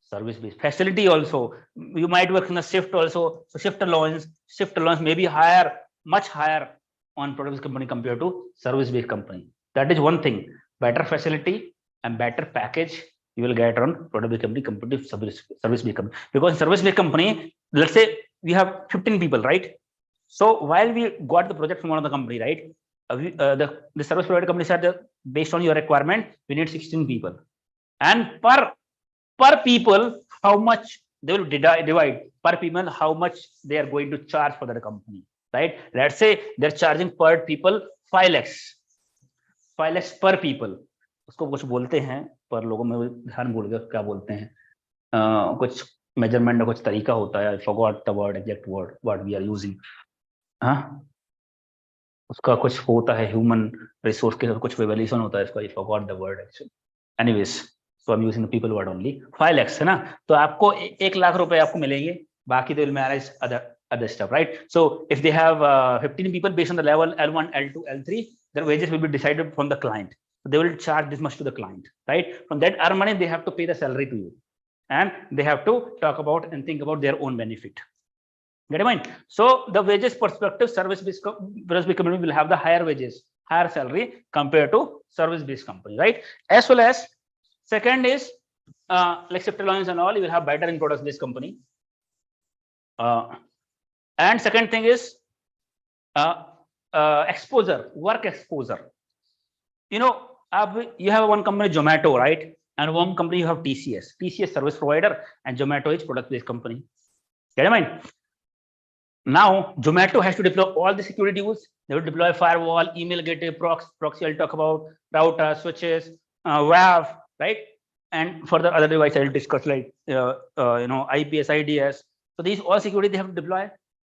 service based. Facility also, you might work in a shift also, so shift allowance may be higher, much higher on product based company compared to service based company. That is one thing. Better facility and better package you will get on product based company compared to service based company. Because service based company, let's say we have 15 people, right? So while we got the project from one of the company, right? The service provider company said based on your requirement, we need 16 people, and per people, how much they will divide per people, how much they are going to charge for the company, right? Let's say they're charging per people 5 lakhs per people. उसको कुछ बोलते हैं पर लोगों में ध्यान भूल गया क्या बोलते हैं, कुछ मेजरमेंट का कुछ तरीका होता है, I forgot the word, exact word what we are using. हाँ, उसका कुछ होता है, ह्यूमन रिसोर्स के साथ कुछ वैल्यूएशन होता है इसका, I forgot the word actually. Anyways, so I'm using the people word only. 5 lakhs है ना, तो आपको 1 लाख रुपए आपको मिलेंगे, बाकी they will manage other stuff, right? So if they have 15 people based on the level L1, L2, L3, their wages will be decided from the client. So they will charge this much to the client, right? From that earn money, they have to pay the salary to you, and they have to talk about and think about their own benefit. Get in mind? So the wages perspective, service-based company will have the higher wages, higher salary compared to service-based company, right? As well as second is like shift allowance and all, you will have better in product-based company. And second thing is exposure, work exposure. You know, you have one company Zomato, right? And one company you have TCS service provider, and Zomato is product-based company. Get in mind? Now Zomato has to deploy all the security tools. They will deploy firewall, email gateway, proxy. I'll talk about router, switches, WAF, right? And for the other device, I'll discuss like IPS, IDS. So these all security they have to deploy.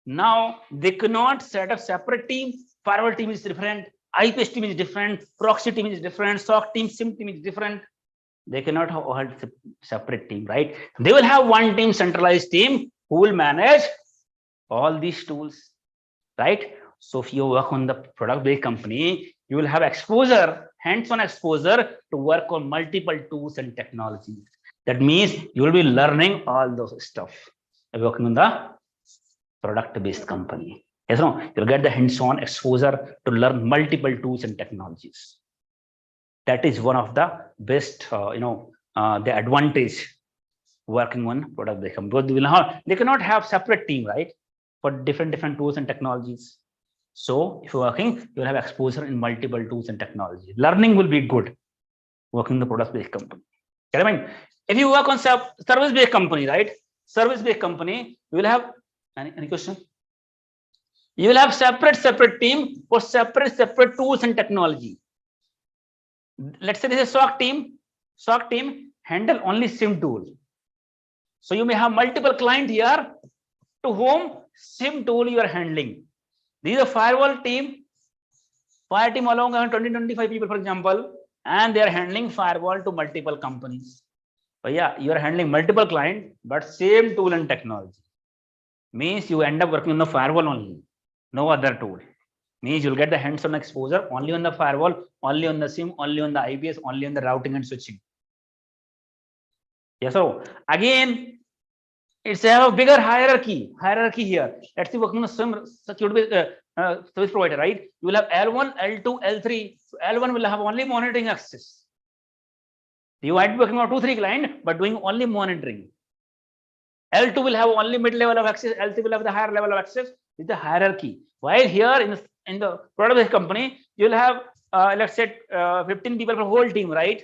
Now they cannot set up separate team. Firewall team is different, IPS team is different, proxy team is different, SOC team, SIEM team is different. They cannot have all separate team, right? They will have one team, centralized team, who will manage all these tools, right? So if you work on the product-based company, you will have exposure, hands-on exposure to work on multiple tools and technologies. That means you will be learning all those stuff working on the product-based company. Yes, no, you'll get the hands-on exposure to learn multiple tools and technologies. That is one of the best, the advantage working on product-based company. Because they cannot have separate team, right? For different tools and technologies. So if you're working, you'll have exposure in multiple tools and technologies. Learning will be good working in the product-based company. I mean, if you work on service-based company, right? Service-based company, you will have any question? You will have separate team for separate tools and technology. let's say this is SOC team. SOC team handle only SIEM tool. So you may have multiple client here to whom SIEM tool you are handling. This is a firewall team. Fire team along 20-25 people, for example, and they are handling firewall to multiple companies. But yeah, you are handling multiple clients, but same tool and technology. Means you end up working on the firewall only, no other tool. Means you'll get the hands-on exposure only on the firewall, only on the SIEM, only on the IPS, only on the routing and switching. Yes, so again, it's a bigger hierarchy here. Let's see, working on some security service provider, right? You will have L1, L2, L3. So L1 will have only monitoring access. You might be working on 2-3 clients, but doing only monitoring. L2 will have only mid-level of access. L3 will have the higher level of access. It's the hierarchy. While here in the product-based company, you will have let's say 15 people for whole team, right?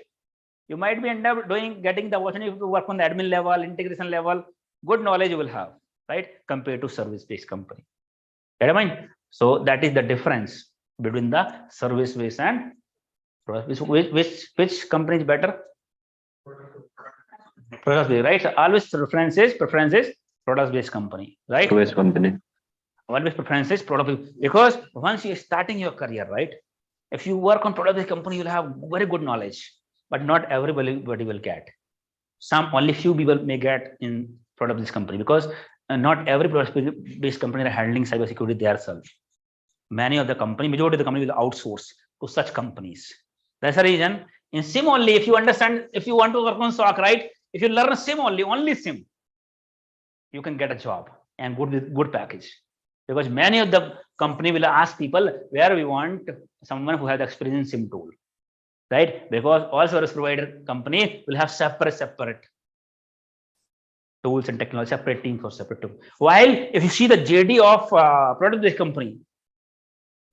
You might be end up getting the opportunity to work on the admin level, integration level. Good knowledge you will have, right? Compared to service-based company. Get in mind? So that is the difference between the service-based and product-based. Which company is better? Product-based, right? So always preferences product-based company, right? Product-based company. Always preferences product, because once you're starting your career, right? If you work on product-based company, you'll have very good knowledge, but not everybody will get. Only few people may get in product-based company, because not every product-based company are handling cybersecurity themselves. Many of the company, majority of the company will outsource to such companies. That's the reason. In SIEM only, if you understand, if you want to work on SOC, right? If you learn SIEM only SIEM, you can get a job and good package. Because many of the company will ask people where we want someone who has experience in SIEM tool, right? Because all service provider company will have separate tools and technology, separate team for separate tool. While if you see the JD of product-based company,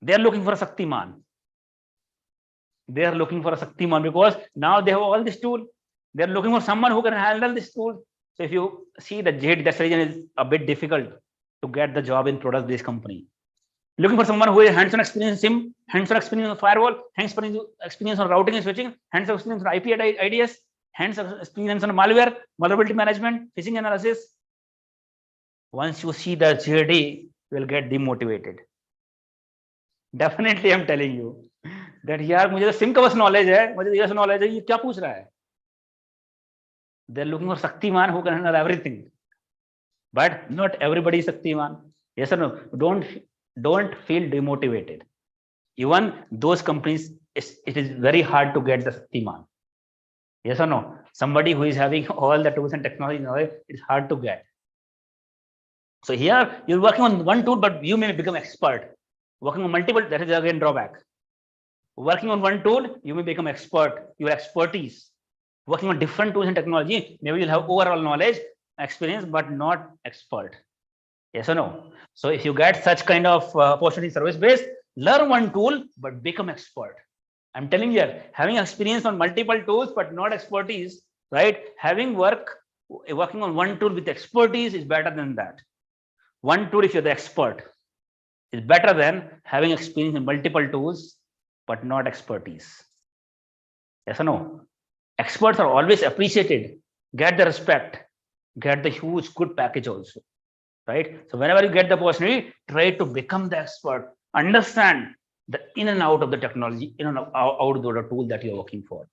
they are looking for a Shaktiman. They are looking for a Shaktiman because now they have all this tool. They are looking for someone who can handle this tool. So if you see the JD, that reason is a bit difficult to get the job in product-based company. Looking for someone who has hands-on experience in SIEM, hands-on experience on firewall, hands-on experience on routing and switching, hands-on experience on IP IDS, hands-on experience on malware, vulnerability management, phishing analysis. Once you see the JD, you will get demotivated. Definitely, I'm telling you that यार मुझे तो SIEM का बस knowledge है, मुझे ये knowledge है, ये क्या पूछ रहा है? They're looking for Shaktiman who can handle everything, but not everybody is Shaktiman. Yes or no? Don't feel demotivated. Even those companies, it is very hard to get the Shaktiman. Yes or no? Somebody who is having all the tools and technology knowledge, it's hard to get. So here you're working on one tool, but you may become expert. Working on multiple, that is again drawback. Working on one tool, you may become expert. Your expertise. Working on different tools and technology, maybe you'll have overall knowledge, experience, but not expert. Yes or no? So if you get such kind of opportunity service-based, learn one tool, but become expert. I'm telling you, having experience on multiple tools, but not expertise, right? Working on one tool with expertise is better than that. One tool, if you're the expert, is better than having experience in multiple tools, but not expertise. Yes or no? Experts are always appreciated, get the respect, get the huge good package also, right? So whenever you get the opportunity, try to become the expert, understand the in and out of the technology, in and out of the tool that you're working for.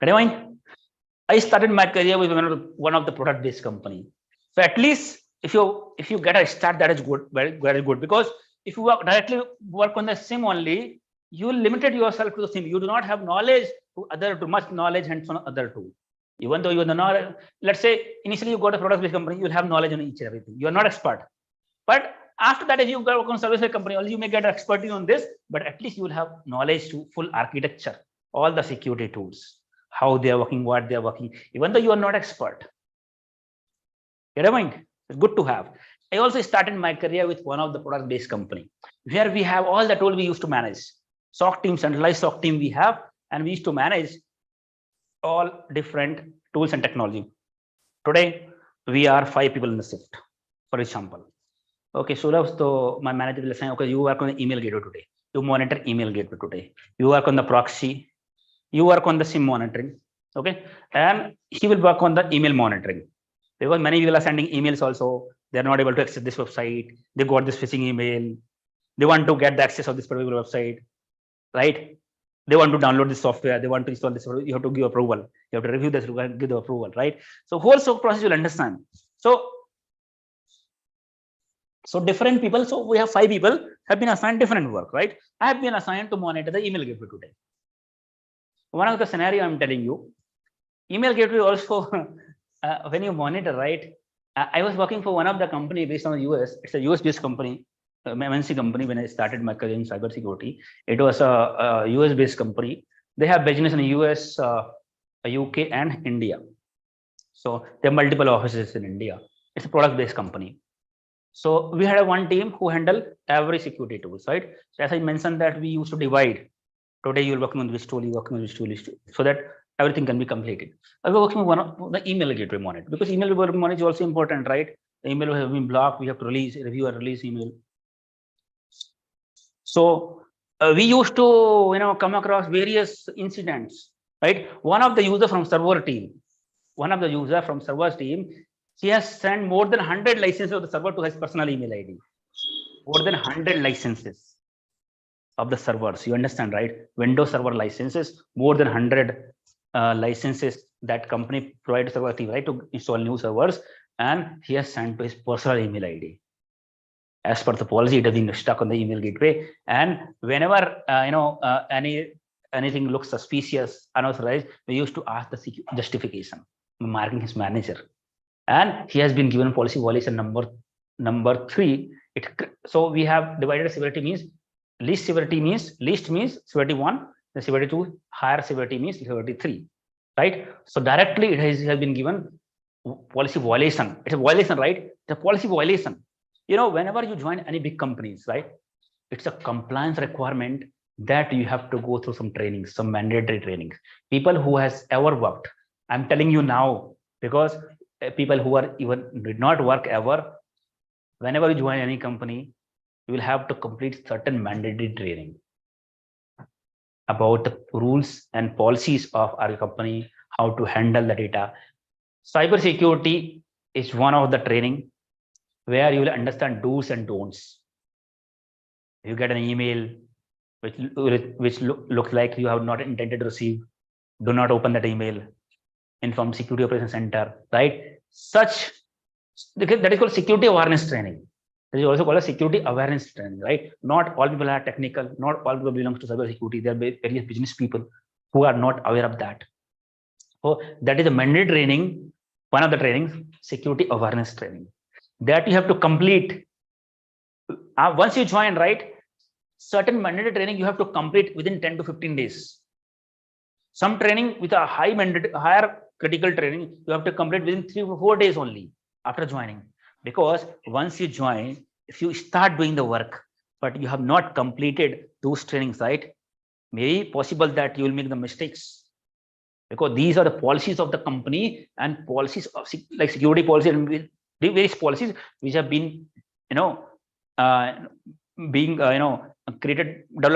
I started my career with one of the product-based company. So at least if you get a start, that is good, very good. Because if you directly work on the SIEM only, you limited yourself to the SIEM. You do not have knowledge too much knowledge hands on other tool. Even though you have the knowledge, let's say initially you got a product-based company, you'll have knowledge on each and everything. You are not expert. But after that, if you work on service-based company, only you may get expertise on this, but at least you will have knowledge to full architecture, all the security tools, how they are working, what they are working, even though you are not expert. Get a mind? It's good to have. I also started my career with one of the product-based company, where we have all the tools we used to manage. SOC team, centralized SOC team we have, and we used to manage all different tools and technology. Today, we are 5 people in the shift, for example. Okay, so my manager will say, okay, you work on the email gateway today. you monitor email gateway today. You work on the proxy, you work on the SIEM monitoring, okay? And he will work on the email monitoring. Because many people are sending emails also, they're not able to access this website, they got this phishing email, they want to get the access of this particular website, right? They want to download this software, they want to install this, you have to give approval, you have to review this, give the approval, right? So whole SOC process you'll understand. So different people, so we have 5 people have been assigned different work, right? I have been assigned to monitor the email gateway today. One of the scenario I'm telling you, email gateway also, when you monitor, right? I was working for one of the company based on the US. It's a US based company, MNC company. When I started my career in cybersecurity, it was a US based company. They have business in the US, UK, and India. So there are multiple offices in India. It's a product based company. So we had one team who handle every security tools, right? So as I mentioned that we used to divide. Today you're working on which tool, you're working on which tool, so that everything can be completed. I was working on one of the email gateway monitor, because email gateway monitor is also important, right? The email has been blocked, we have to review and release email. So we used to come across various incidents, right? One of the user from server team, he has sent more than 100 licenses of the server to his personal email ID. More than 100 licenses of the servers. You understand, right? Windows server licenses, more than 100 licenses that company provides server team, right, to install new servers, and he has sent to his personal email ID. As per the policy, it has been stuck on the email gateway, and whenever anything looks suspicious, unauthorized, we used to ask the justification, marking his manager. And he has been given policy violation number 3. So we have divided severity means least means severity 1, the severity 2, higher severity means severity 3, right? So directly it has been given policy violation. It's a violation, right? It's a policy violation. Whenever you join any big companies, right, it's a compliance requirement that you have to go through some trainings, some mandatory trainings. People who has ever worked, I'm telling you now, because people who are even did not work ever, whenever you join any company, you will have to complete certain mandatory training about the rules and policies of our company, how to handle the data. Cybersecurity is one of the training where you will understand do's and don'ts. You get an email which looks like you have not intended to receive, do not open that email. Inform Security Operations Center, right? That is called security awareness training. That is also called a security awareness training, right? Not all people are technical, not all people belong to cybersecurity. There are various business people who are not aware of that. So that is a mandatory training, one of the trainings, security awareness training, that you have to complete. Once you join, right, certain mandatory training you have to complete within 10 to 15 days. Some training with a higher critical training, you have to complete within 3 to 4 days only after joining. Because once you join, if you start doing the work, but you have not completed those trainings, right, maybe possible that you will make the mistakes. Because these are the policies of the company and policies of like security policy and various policies which have been, developed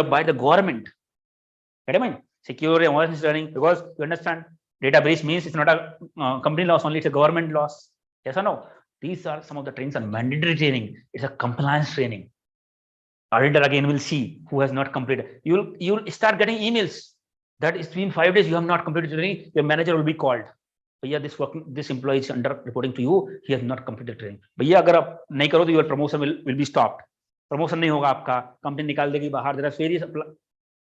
by the government. Get I mean? Security awareness training, because you understand, database means it's not a company loss only, it's a government loss. Yes or no? These are some of the trainings and mandatory training. It's a compliance training. Auditor again will see who has not completed. You'll start getting emails that it's been 5 days you have not completed training. Your manager will be called. But yeah, this employee is under reporting to you. He has not completed training. But yeah, agar aap nahi karo, to your promotion will be stopped. Promotion nahi hoga aapka. Company nikal degi bahar. There are various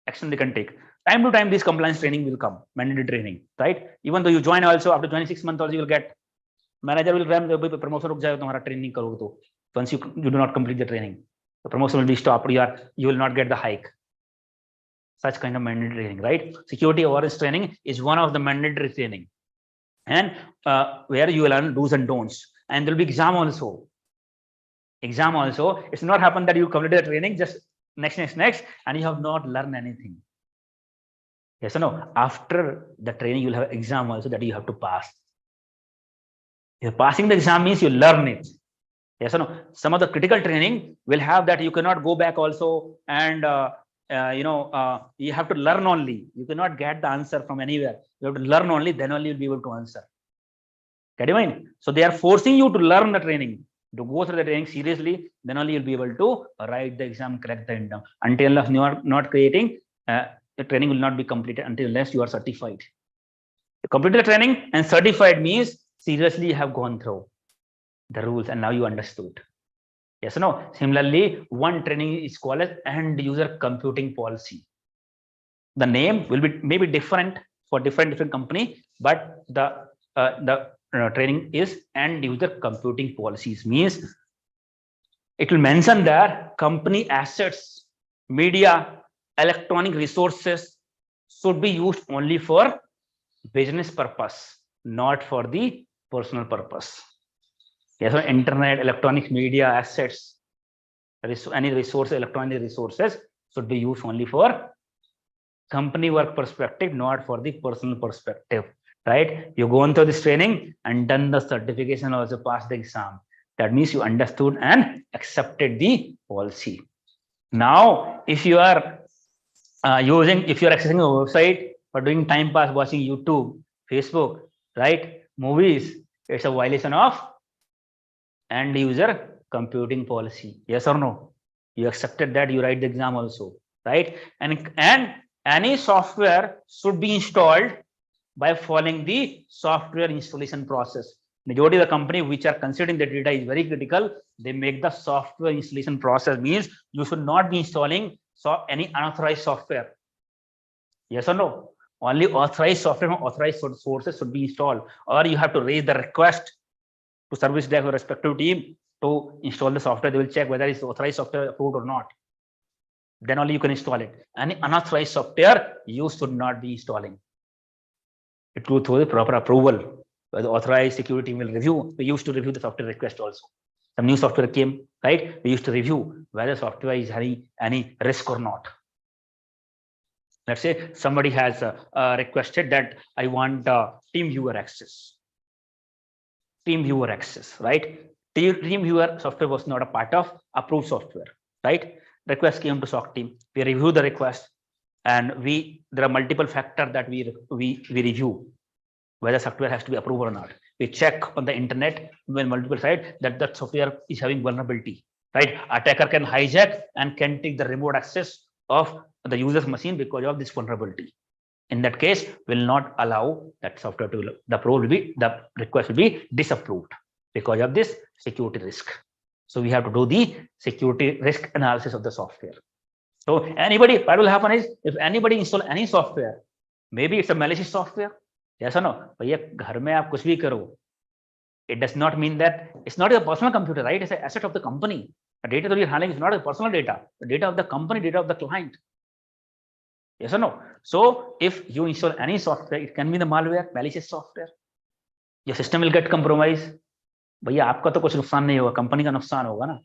action they can take. Time to time, this compliance training will come, mandatory training, right? Even though you join also, after 26 months also, you will get, manager will ram, promotion ruk jayega, tumhara training karoge to. Once you do not complete the training, the promotion will be stopped, you will not get the hike. Such kind of mandatory training, right? Security awareness training is one of the mandatory training. And where you will learn do's and don'ts. And there will be exam also. It's not happen that you completed the training, just next, and you have not learned anything. Yes or no? After the training, you'll have exam also that you have to pass. If passing the exam means you learn it. Yes or no? Some of the critical training will have that you cannot go back also and you have to learn only. You cannot get the answer from anywhere. You have to learn only, then only you'll be able to answer. Get you mind? So they are forcing you to learn the training, to go through the training seriously, then only you'll be able to write the exam, correct the exam. Until you are not creating, the training will not be completed until unless you are certified. You completed the training and certified means seriously you have gone through the rules and now you understood. Yes or no? Similarly, one training is called as end user computing policy. The name will be maybe different for different company, but the training is end user computing policies, means it will mention that company assets, media, electronic resources should be used only for business purpose, not for the personal purpose. Yes, so internet, electronic media, assets, any resource, electronic resources should be used only for company work perspective, not for the personal perspective. Right? You go on through this training and done the certification, also passed the exam. That means you understood and accepted the policy. Now, if you are if you are accessing a website for doing time pass, watching YouTube, Facebook, right, movies, it's a violation of end user computing policy. Yes or no? You accepted that, you write the exam also, right? And any software should be installed by following the software installation process. Majority of the company which are considering the data is very critical, they make the software installation process, means you should not be installing any unauthorized software. Yes or no? Only authorized software from authorized sources should be installed, or you have to raise the request to service desk or respective team to install the software. They will check whether it's authorized software approved or not. Then only you can install it. Any unauthorized software you should not be installing. It goes through the proper approval. The authorized security will review. We used to review the software request also. Some new software came, right? We used to review whether software is having any risk or not. Let's say somebody has requested that I want team viewer access. Team viewer access, right? Team viewer software was not a part of approved software, right? Request came to SOC team. We review the request, and there are multiple factors that we review whether software has to be approved or not. We check on the internet when multiple sites that software is having vulnerability, right? Attacker can hijack and can take the remote access of the user's machine because of this vulnerability. In that case, will not allow that software to the request will be disapproved because of this security risk. So we have to do the security risk analysis of the software. So what will happen is, if anybody install any software, maybe it's a malicious software. Yes or no? भैया घर में आप कुछ भी करो, it does not mean that it's not your personal computer, right? It's an asset of the company. The data that you're handling is not a personal data, the data of the company, data of the client. Yes or no? So if you install any software, it can be the malware, malicious software. Your system will get compromised. भैया आपका तो कुछ नुकसान नहीं होगा, company का नुकसान होगा ना.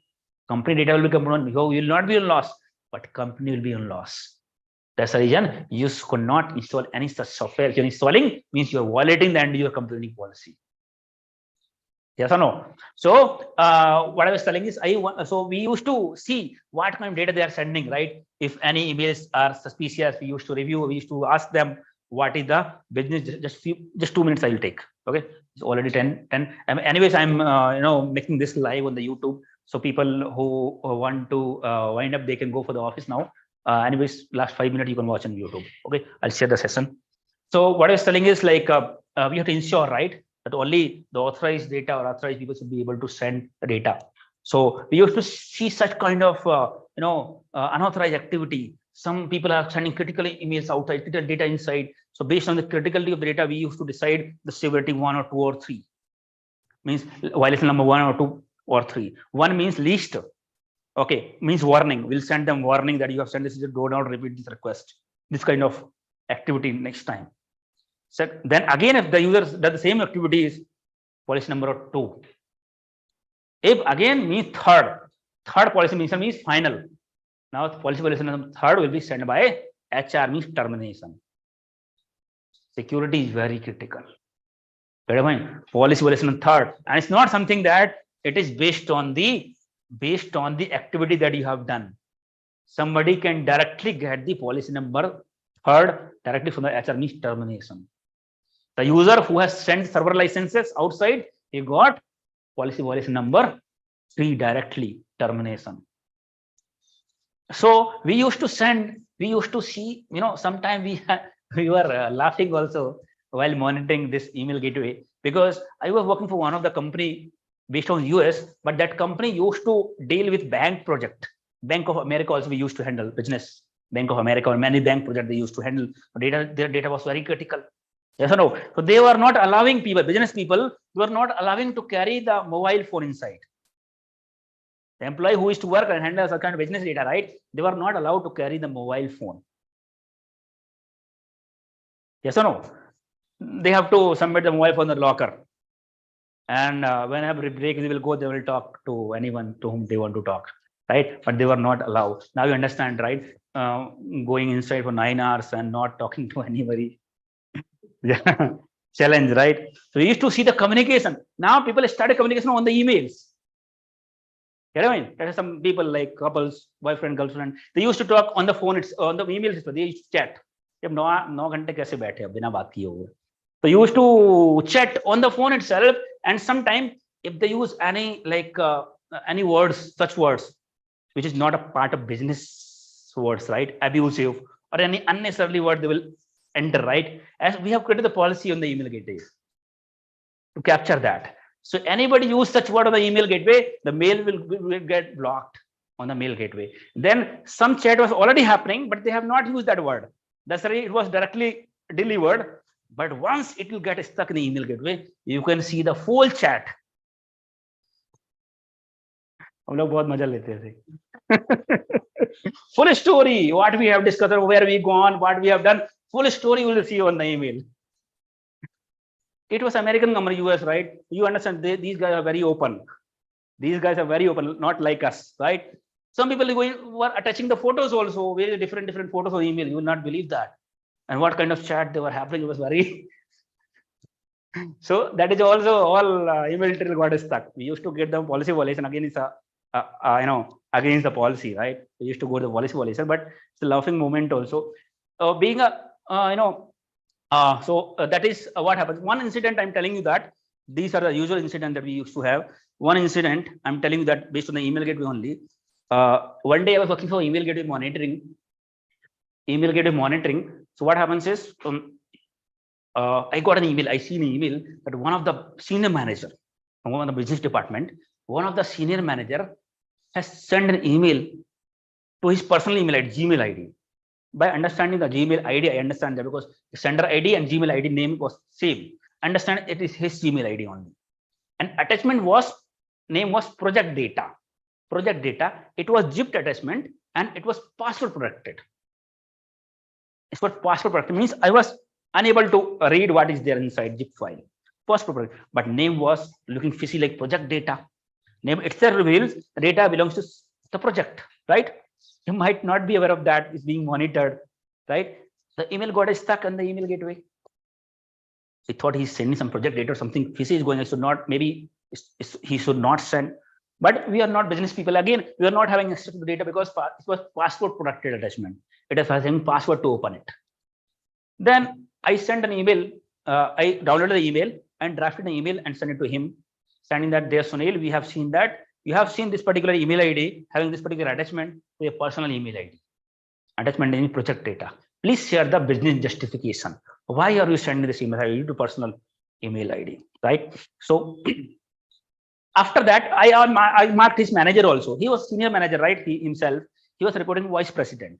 Company data will be compromised. You will not be on loss, but company will be on loss. That's the reason you could not install any such software. If you're installing, means you're violating the end user computing policy. Yes or no? So what I was telling is, so we used to see what kind of data they are sending, right? If any emails are suspicious, we used to review. We used to ask them what is the business. Just 2 minutes I will take. Okay, it's already 10. Anyways, I'm making this live on the YouTube, so people who want to wind up, they can go for the office now. Anyways, last 5 minutes you can watch on YouTube. Okay, I'll share the session. So what I was telling is, like, we have to ensure, right, that only the authorized data or authorized people should be able to send the data. So we used to see such kind of unauthorized activity. Some people are sending critical emails outside, critical data inside. So based on the criticality of the data, we used to decide the severity 1 or 2 or 3. Means violation number 1 or 2 or 3. 1 means least. Okay, means warning. We'll send them warning that you have sent this, go down, repeat this request. This kind of activity next time. So then again, if the user does the same activities, policy number 2. If again means third policy means final. Now policy number 3 will be sent by HR, means termination. Security is very critical. Policy number 3, and it's not something that it is based on the activity that you have done. somebody can directly get the policy number heard directly from the HR, means termination. The user who has sent server licenses outside, he got policy violation number 3 directly, termination. So we used to see, sometimes we were laughing also while monitoring this email gateway, because I was working for one of the company based on US, but that company used to deal with bank project. Bank of America also we used to handle business. Bank of America or many bank projects they used to handle. Their data was very critical. Yes or no? So they were not allowing people, business people, were not allowing to carry the mobile phone inside. The employee who is to work and handle such kind of business data, right? They were not allowed to carry the mobile phone. Yes or no? They have to submit the mobile phone in the locker. And whenever break, they will go, they will talk to anyone to whom they want to talk, right? But they were not allowed. Now you understand, right? Going inside for 9 hours and not talking to anybody. Yeah. Challenge, right? So we used to see the communication. Now people started communication on the emails. You know what I mean? There are some people like couples, boyfriend, girlfriend. They used to talk on the phone. It's on the emails. They used to chat. जब 9 घंटे कैसे बैठे अब बिना बात किए हुए? So you used to chat on the phone itself, and sometimes if they use any any words, such words, which is not a part of business words, right? Abusive or any unnecessarily word, they will enter, right? As we have created the policy on the email gateway to capture that. So anybody use such word on the email gateway, the mail will get blocked on the mail gateway. Then some chat was already happening, but they have not used that word. That's why it was directly delivered. But once it will get stuck in the email gateway, you can see the full chat. हम लोग बहुत मजा लेते थे. Full story, what we have discussed, where we gone, what we have done. Full story you will see on the email. It was American company, US, right? You understand, these guys are very open. These guys are very open, not like us, right? Some people were attaching the photos also, very different photos on email. You will not believe that. And what kind of chat they were happening, it was very. So that is also all email trail got stuck. We used to get the policy violation again. It's against the policy, right? We used to go to the policy violation, but it's a laughing moment also. Being a so that is what happens. One incident I'm telling you that these are the usual incidents that we used to have. One incident I'm telling you that based on the email gateway only. One day I was working for email gateway monitoring. So what happens is I got an email. I see an email that one of the senior manager from one of the business department, one of the senior manager has sent an email to his personal email ID, Gmail ID. By understanding the Gmail ID, I understand that because the sender ID and Gmail ID name was same. Understand it is his Gmail ID only. And attachment name was project data. It was zipped attachment and it was password protected. It's what password protected means. I was unable to read what is there inside zip file. Password protected, but name was looking fishy like project data. Name itself reveals the data belongs to the project, right? You might not be aware of that. It's being monitored, right? The email got stuck on the email gateway. He thought he's sending some project data or something fishy is going. I should not, maybe he should not send. But we are not business people. Again, we are not having access to the data because it was password protected attachment. It is having password to open it. Then I sent an email. I downloaded the email and drafted an email and sent it to him, saying that there, Sunil, we have seen that you have seen this particular email ID having this particular attachment to a personal email ID. Attachment in project data. Please share the business justification. Why are you sending this email ID to personal email ID, right? So after that, I marked his manager also. He was senior manager, right? He himself, he was reporting to vice president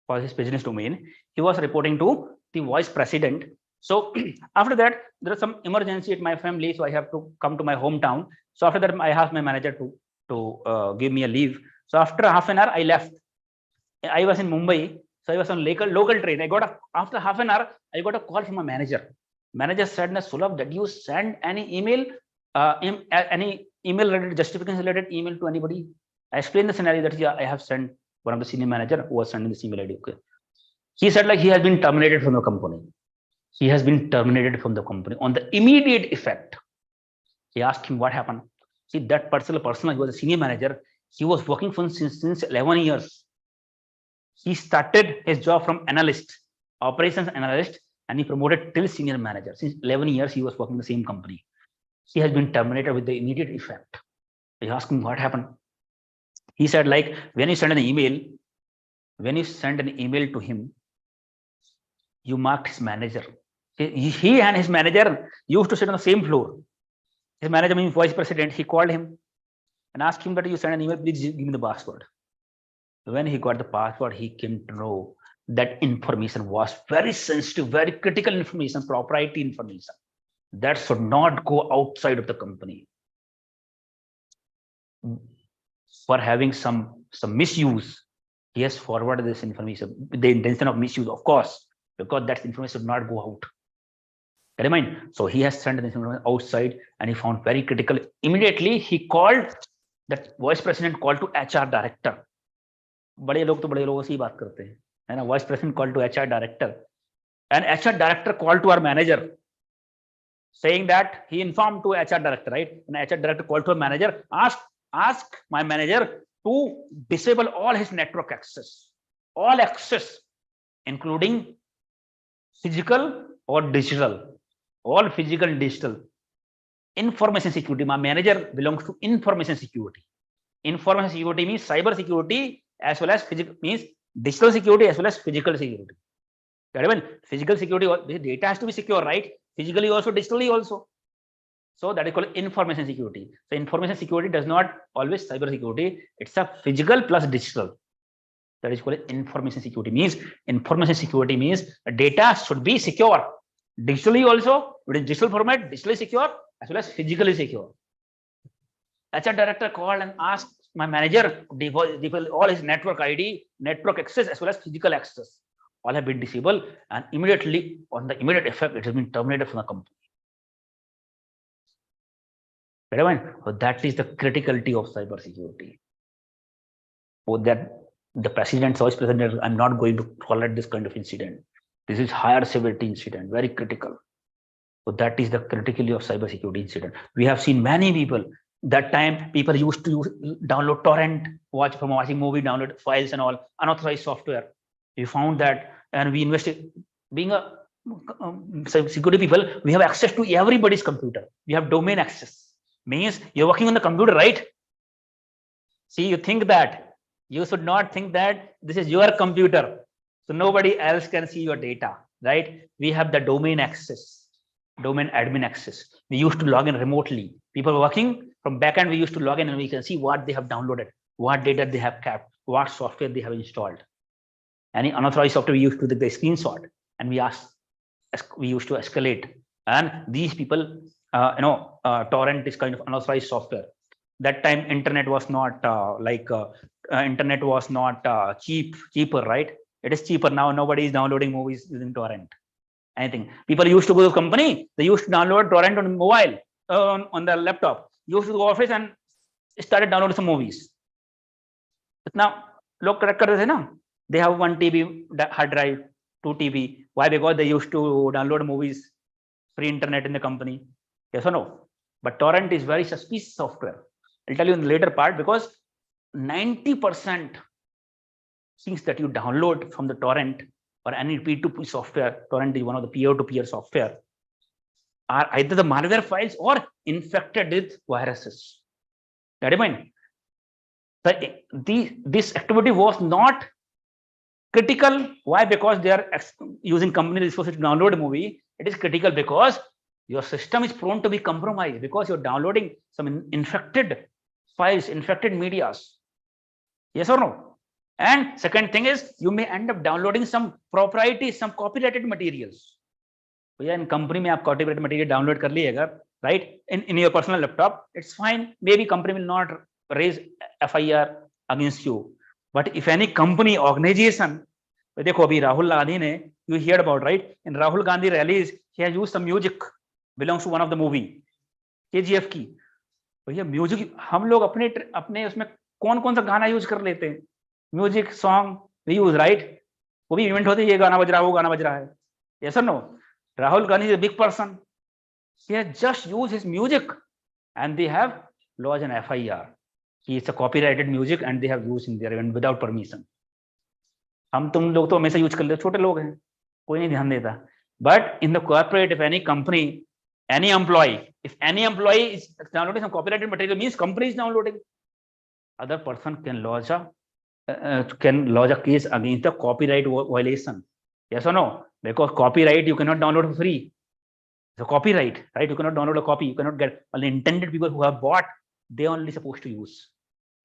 for his business domain. He was reporting to the vice president. So after that, there is some emergency at my family, so I have to come to my hometown. So after that, I asked my manager to give me a leave. So after half an hour, I left. I was in Mumbai, so I was on local train. After half an hour, I got a call from my manager. Manager said, Sulabh, did you send any email, any email related justification related email to anybody? I explained the scenario that I have sent one of the senior manager who was sending this email ID. Okay. He said he has been terminated from the company. He has been terminated from the company on the immediate effect. He asked him what happened. See, that particular person, he was a senior manager. He was working for since 11 years. He started his job from analyst, operations analyst, and he promoted till senior manager. Since 11 years, he was working in the same company. He has been terminated with the immediate effect. I asked him what happened. He said, like, when you send an email to him, you marked his manager. He and his manager used to sit on the same floor. His manager means vice president. He called him and asked him that you send an email, please give me the password. When he got the password, he came to know that information was very sensitive, very critical information, proprietary information that should not go outside of the company. For having some misuse, he has forwarded this information with the intention of misuse, of course, because that information should not go out. Get in mind? So he has sent this information outside, and he found very critical. Immediately, he called, that vice president called to HR director. बड़े लोग तो बड़े लोगों से ही बात करते हैं, है ना? Vice president called to HR director, and HR director called to our manager, saying that he informed to HR director, right? And HR director called to a manager, ask my manager to disable all his network access, all access, including physical or digital, all physical and digital. Information security. My manager belongs to information security. Information security means cyber security as well as physical, means digital security as well as physical security. Physical security, data has to be secure, right? Physically also, digitally also. So that is called information security. So information security does not always cyber security. It's a physical plus digital. That is called information security. Information security means data should be secure. Digitally also, with digital format, digitally secure as well as physically secure. HR director called and asked my manager to disable all his network ID, network access as well as physical access. All have been disabled, and immediately, on the immediate effect, it has been terminated from the company. So that is the criticality of cyber security. For that, the president, vice president, I'm not going to tolerate this kind of incident. This is higher severity incident, very critical. So that is the criticality of cyber security incident. We have seen many people. That time, people used to download torrent, watching movie, download files and all, unauthorized software. We found that, and we invested. Being a security people, we have access to everybody's computer. We have domain access. Means you're working on the computer, right? See, you think that. You should not think that this is your computer, so nobody else can see your data, right? We have the domain access, domain admin access. We used to log in remotely. People working from backend, we used to log in and we can see what they have downloaded, what data they have kept, what software they have installed. Any unauthorized software, we used to take the screenshot and we used to escalate. And these people, torrent is kind of unauthorized software. That time, internet was not cheaper, right? It is cheaper now. Nobody is downloading movies using torrent. Anything. People used to go to the company. They used to download torrent on mobile, on the laptop. Used to go to the office and started downloading some movies. But now, look, they have 1 TB hard drive, 2 TB. Why? Because they used to download movies, free internet in the company. Yes or no? But torrent is very suspicious software. I'll tell you in the later part, because 90% things that you download from the torrent or any P2P software, torrent is one of the peer-to-peer software, are either the malware files or infected with viruses. That is mine. This activity was not critical. Why? Because they are using company resources to download a movie. It is critical because your system is prone to be compromised because you're downloading some infected files, infected medias. Yes or no? And second thing is, you may end up downloading some proprietary, some copyrighted materials. So in company mein aap copyrighted material download kar liyega, right? In your personal laptop, it's fine. Maybe company will not raise FIR against you. But if any company, organization, dekho abhi Rahul Gandhi ne, you heard about, right? In Rahul Gandhi rallies, he has used some music belongs to one of the movie, KGF की. भैया music हम लोग अपने उसमें कौन सा गाना use कर लेते हैं, music song we use, right? वो भी इवेंट होते हैं, ये गाना बज रहा है, वो गाना बज रहा है. यस और no? Rahul Gandhi is a big person. He has just used his music and they have lodged an FIR. It's a copyrighted music and they have used in their event without permission. हम तुम लोग तो हमेशा use कर लेते, छोटे लोग हैं, कोई नहीं ध्यान देता. But in the corporate, if any company, any employee, if any employee is downloading some copyrighted material, means company is downloading. Other person can lodge a case against the copyright violation. Yes or no? Because copyright you cannot download for free. It's a copyright, right? You cannot download a copy. You cannot get. Only intended people who have bought, they only supposed to use,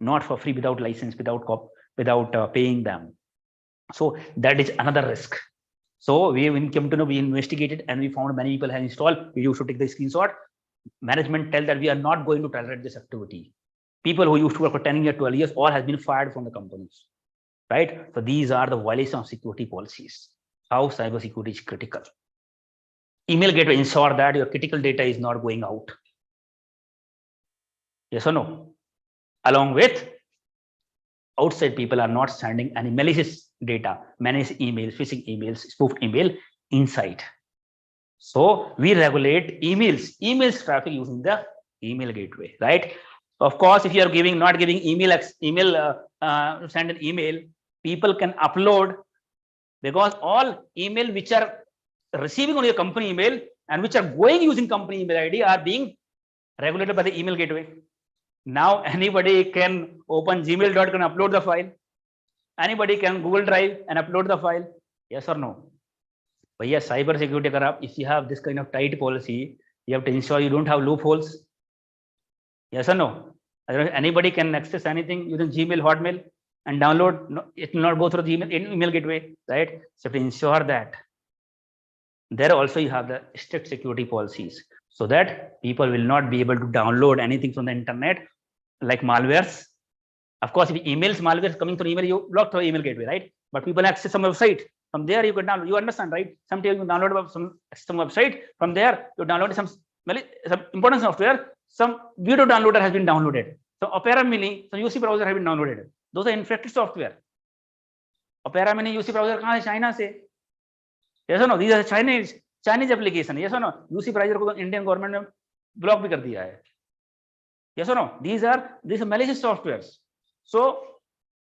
not for free, without license, without paying them. So that is another risk. So we came to know, we investigated, and we found many people have installed. We used to take the screenshot. Management tell that we are not going to tolerate this activity. People who used to work for 10 years, 12 years, all has been fired from the companies, right? So these are the violations of security policies. How cybersecurity is critical. Email gateway ensure that your critical data is not going out. Yes or no? Along with outside people are not sending any malicious data, malicious emails, phishing emails, spoofed email inside. So we regulate emails traffic using the email gateway, right? Of course, if you are not giving send an email, people can upload, because all email which are receiving on your company email and which are going using company email ID are being regulated by the email gateway. Now anybody can open gmail.com and upload the file. Anybody can Google Drive and upload the file. Yes or no? But yes, cyber security, if you have this kind of tight policy, you have to ensure you don't have loopholes. Yes or no? Anybody can access anything using Gmail, Hotmail, and download. No, it will not go through the email gateway, right? So to ensure that, there also you have the strict security policies, so that people will not be able to download anything from the internet, like malwares. Of course, if emails, malware coming through email, you block through email gateway, right? But people access some website. From there, you can download. You understand, right? Sometimes you download some website. From there, you download some important software. Some video downloader has been downloaded. So Opera Mini, some UC browser has been downloaded. Those are infected software. Opera Mini UC browser कहाँ है? China से. Yes or no? These are Chinese application. Yes or no? UC browser को Indian government ने block भी कर दिया है. Yes or no? These are malicious softwares. So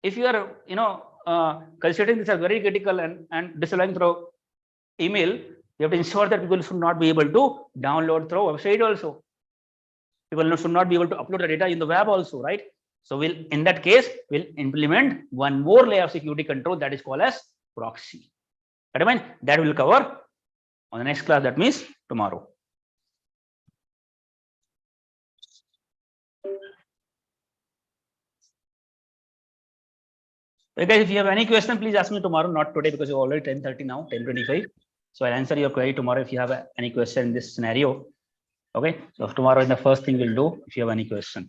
if you are considering this as very critical and disallowing through email, you have to ensure that people should not be able to download through website also. People should not be able to upload the data in the web also, right? So in that case, we'll implement one more layer of security control that is called as proxy. That will cover on the next class. That means tomorrow. Okay, guys, if you have any question, please ask me tomorrow, not today, because you're already 10:30 now, 10:25. So I'll answer your query tomorrow if you have any question in this scenario. Okay, so tomorrow is the first thing we'll do if you have any question.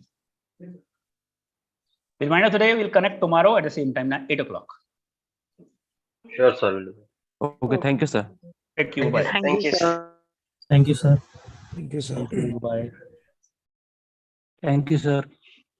Reminder today, we'll connect tomorrow at the same time, 8 o'clock. Sure, sir. Will do. Okay, thank you, sir. Thank you. Bye. Thank you, sir. Thank you, sir. Thank you, sir. Bye. Thank you, sir.